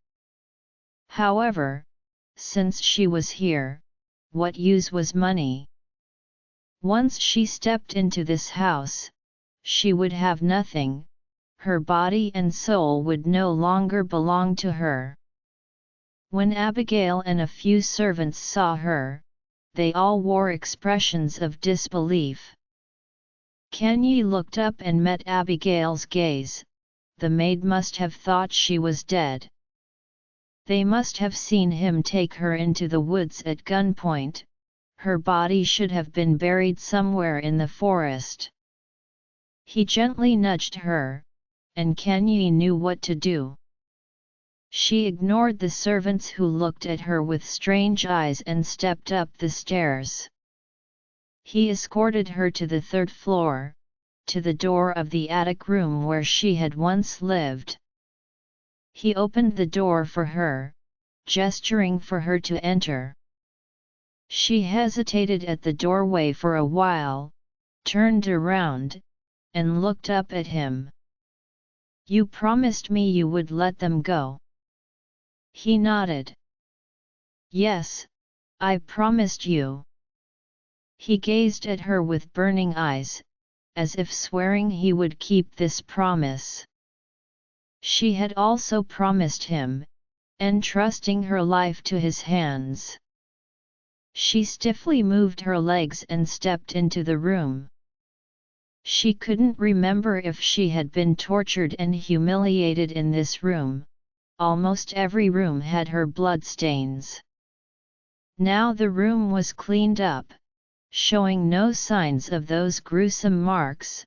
Speaker 1: However, since she was here, what use was money? Once she stepped into this house, she would have nothing, her body and soul would no longer belong to her. When Abigail and a few servants saw her, they all wore expressions of disbelief. Kanye looked up and met Abigail's gaze. The maid must have thought she was dead. They must have seen him take her into the woods at gunpoint. Her body should have been buried somewhere in the forest. He gently nudged her, and Kanye knew what to do. She ignored the servants who looked at her with strange eyes and stepped up the stairs. He escorted her to the third floor, to the door of the attic room where she had once lived. He opened the door for her, gesturing for her to enter. She hesitated at the doorway for a while, turned around, and looked up at him. "You promised me you would let them go." He nodded. "Yes, I promised you." He gazed at her with burning eyes, as if swearing he would keep this promise. She had also promised him, entrusting her life to his hands. She stiffly moved her legs and stepped into the room. She couldn't remember if she had been tortured and humiliated in this room. Almost every room had her bloodstains. Now the room was cleaned up, showing no signs of those gruesome marks,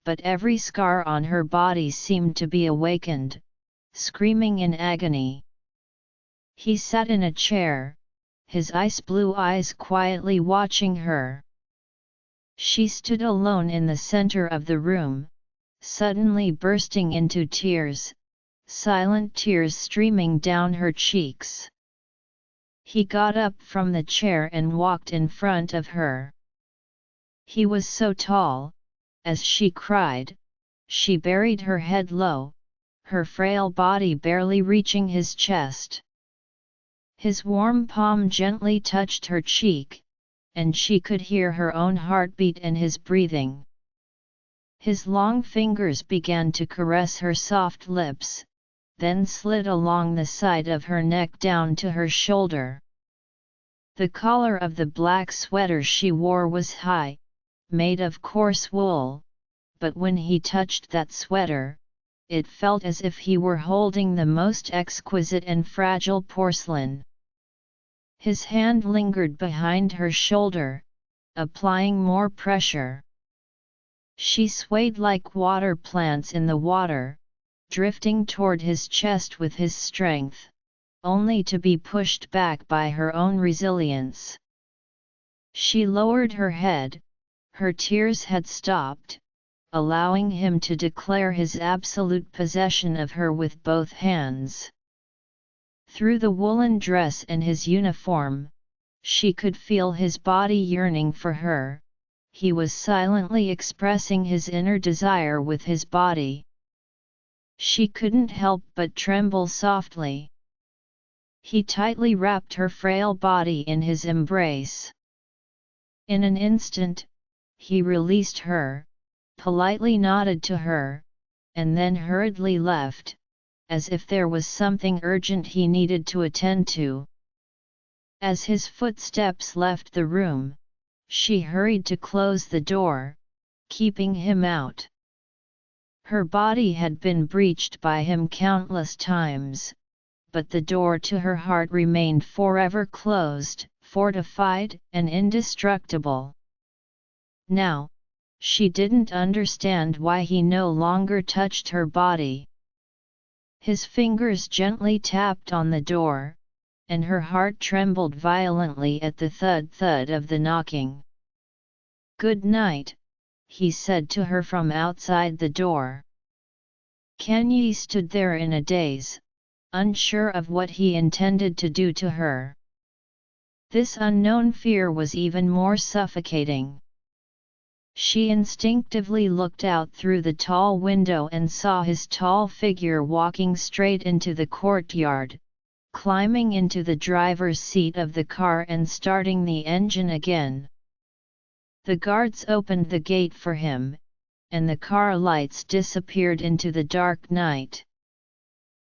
Speaker 1: but every scar on her body seemed to be awakened, screaming in agony. He sat in a chair, his ice blue eyes quietly watching her. She stood alone in the center of the room, suddenly bursting into tears, silent tears streaming down her cheeks. He got up from the chair and walked in front of her. He was so tall. As she cried, she buried her head low, her frail body barely reaching his chest. His warm palm gently touched her cheek, and she could hear her own heartbeat and his breathing. His long fingers began to caress her soft lips, then slid along the side of her neck down to her shoulder. The collar of the black sweater she wore was high, made of coarse wool, but when he touched that sweater, it felt as if he were holding the most exquisite and fragile porcelain. His hand lingered behind her shoulder, applying more pressure. She swayed like water plants in the water, drifting toward his chest with his strength, only to be pushed back by her own resilience. She lowered her head. Her tears had stopped, allowing him to declare his absolute possession of her with both hands. Through the woolen dress and his uniform, she could feel his body yearning for her. He was silently expressing his inner desire with his body. She couldn't help but tremble softly. He tightly wrapped her frail body in his embrace. In an instant, he released her, politely nodded to her, and then hurriedly left, as if there was something urgent he needed to attend to. As his footsteps left the room, she hurried to close the door, keeping him out. Her body had been breached by him countless times, but the door to her heart remained forever closed, fortified and indestructible. Now, she didn't understand why he no longer touched her body. His fingers gently tapped on the door, and her heart trembled violently at the thud-thud of the knocking. "Good night," he said to her from outside the door. Kanye stood there in a daze, unsure of what he intended to do to her. This unknown fear was even more suffocating. She instinctively looked out through the tall window and saw his tall figure walking straight into the courtyard, climbing into the driver's seat of the car and starting the engine again. The guards opened the gate for him, and the car lights disappeared into the dark night.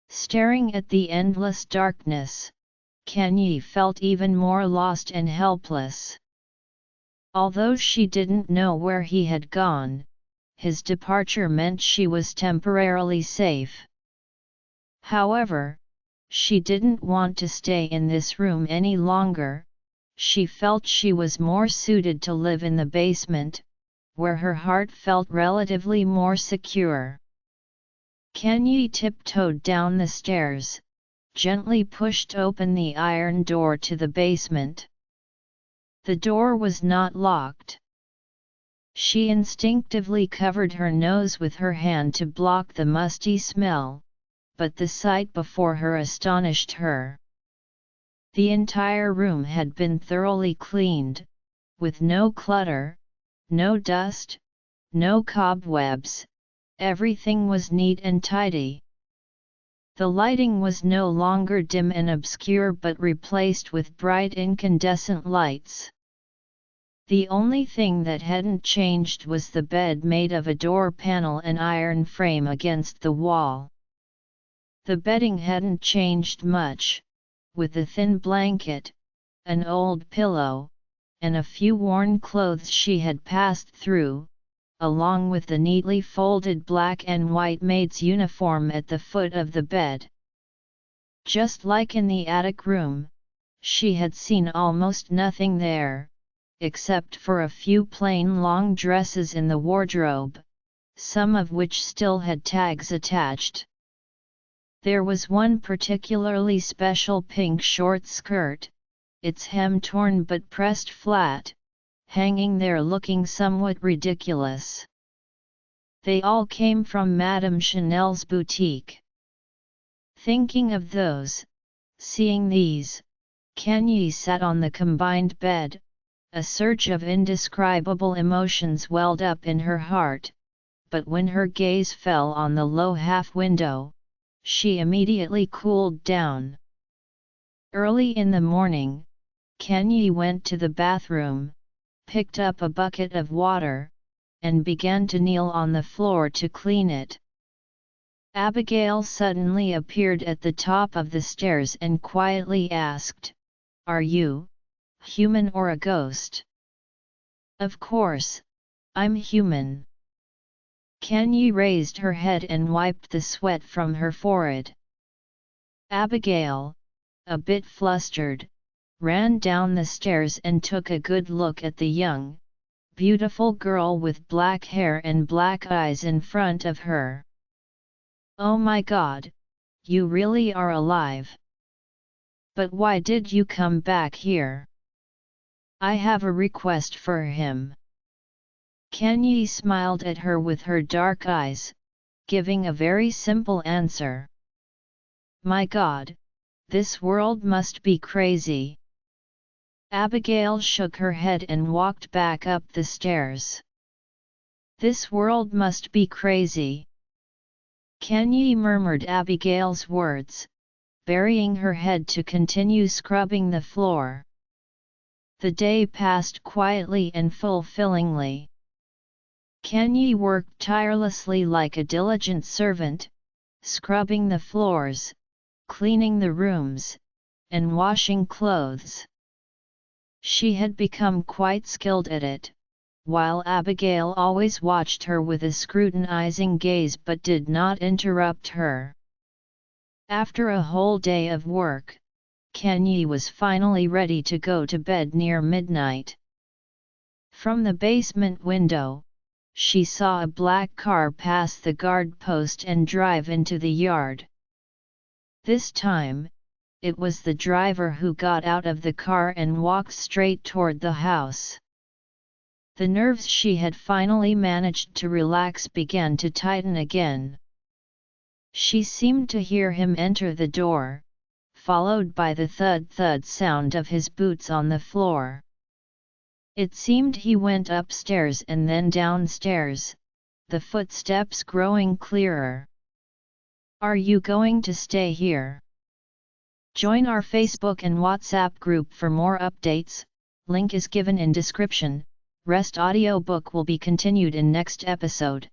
Speaker 1: Staring at the endless darkness, Kanye felt even more lost and helpless. Although she didn't know where he had gone, his departure meant she was temporarily safe. However, she didn't want to stay in this room any longer. She felt she was more suited to live in the basement, where her heart felt relatively more secure. Kanye tiptoed down the stairs, gently pushed open the iron door to the basement. The door was not locked. She instinctively covered her nose with her hand to block the musty smell, but the sight before her astonished her. The entire room had been thoroughly cleaned, with no clutter, no dust, no cobwebs. Everything was neat and tidy. The lighting was no longer dim and obscure but replaced with bright incandescent lights. The only thing that hadn't changed was the bed made of a door panel and iron frame against the wall. The bedding hadn't changed much, with a thin blanket, an old pillow, and a few worn clothes she had passed through, along with the neatly folded black and white maid's uniform at the foot of the bed. Just like in the attic room, she had seen almost nothing there, except for a few plain long dresses in the wardrobe, some of which still had tags attached. There was one particularly special pink short skirt, its hem torn but pressed flat, hanging there looking somewhat ridiculous. They all came from Madame Chanel's boutique. Thinking of those, seeing these, Kanye sat on the combined bed. A surge of indescribable emotions welled up in her heart, but when her gaze fell on the low half-window, she immediately cooled down. Early in the morning, Kanye went to the bathroom, picked up a bucket of water, and began to kneel on the floor to clean it. Abigail suddenly appeared at the top of the stairs and quietly asked, "Are you human or a ghost?" "Of course, I'm human." Kanye raised her head and wiped the sweat from her forehead. Abigail, a bit flustered, ran down the stairs and took a good look at the young, beautiful girl with black hair and black eyes in front of her. "Oh my God, you really are alive. But why did you come back here?" "I have a request for him." Kanye smiled at her with her dark eyes, giving a very simple answer. "My God, this world must be crazy." Abigail shook her head and walked back up the stairs. "This world must be crazy." Kanye murmured Abigail's words, burying her head to continue scrubbing the floor. The day passed quietly and fulfillingly. Kanye worked tirelessly like a diligent servant, scrubbing the floors, cleaning the rooms, and washing clothes. She had become quite skilled at it, while Abigail always watched her with a scrutinizing gaze but did not interrupt her. After a whole day of work, Kanye was finally ready to go to bed near midnight. From the basement window, she saw a black car pass the guard post and drive into the yard. This time, it was the driver who got out of the car and walked straight toward the house. The nerves she had finally managed to relax began to tighten again. She seemed to hear him enter the door, followed by the thud-thud sound of his boots on the floor. It seemed he went upstairs and then downstairs, the footsteps growing clearer. "Are you going to stay here?" Join our Facebook and WhatsApp group for more updates, link is given in description. Rest audiobook will be continued in next episode.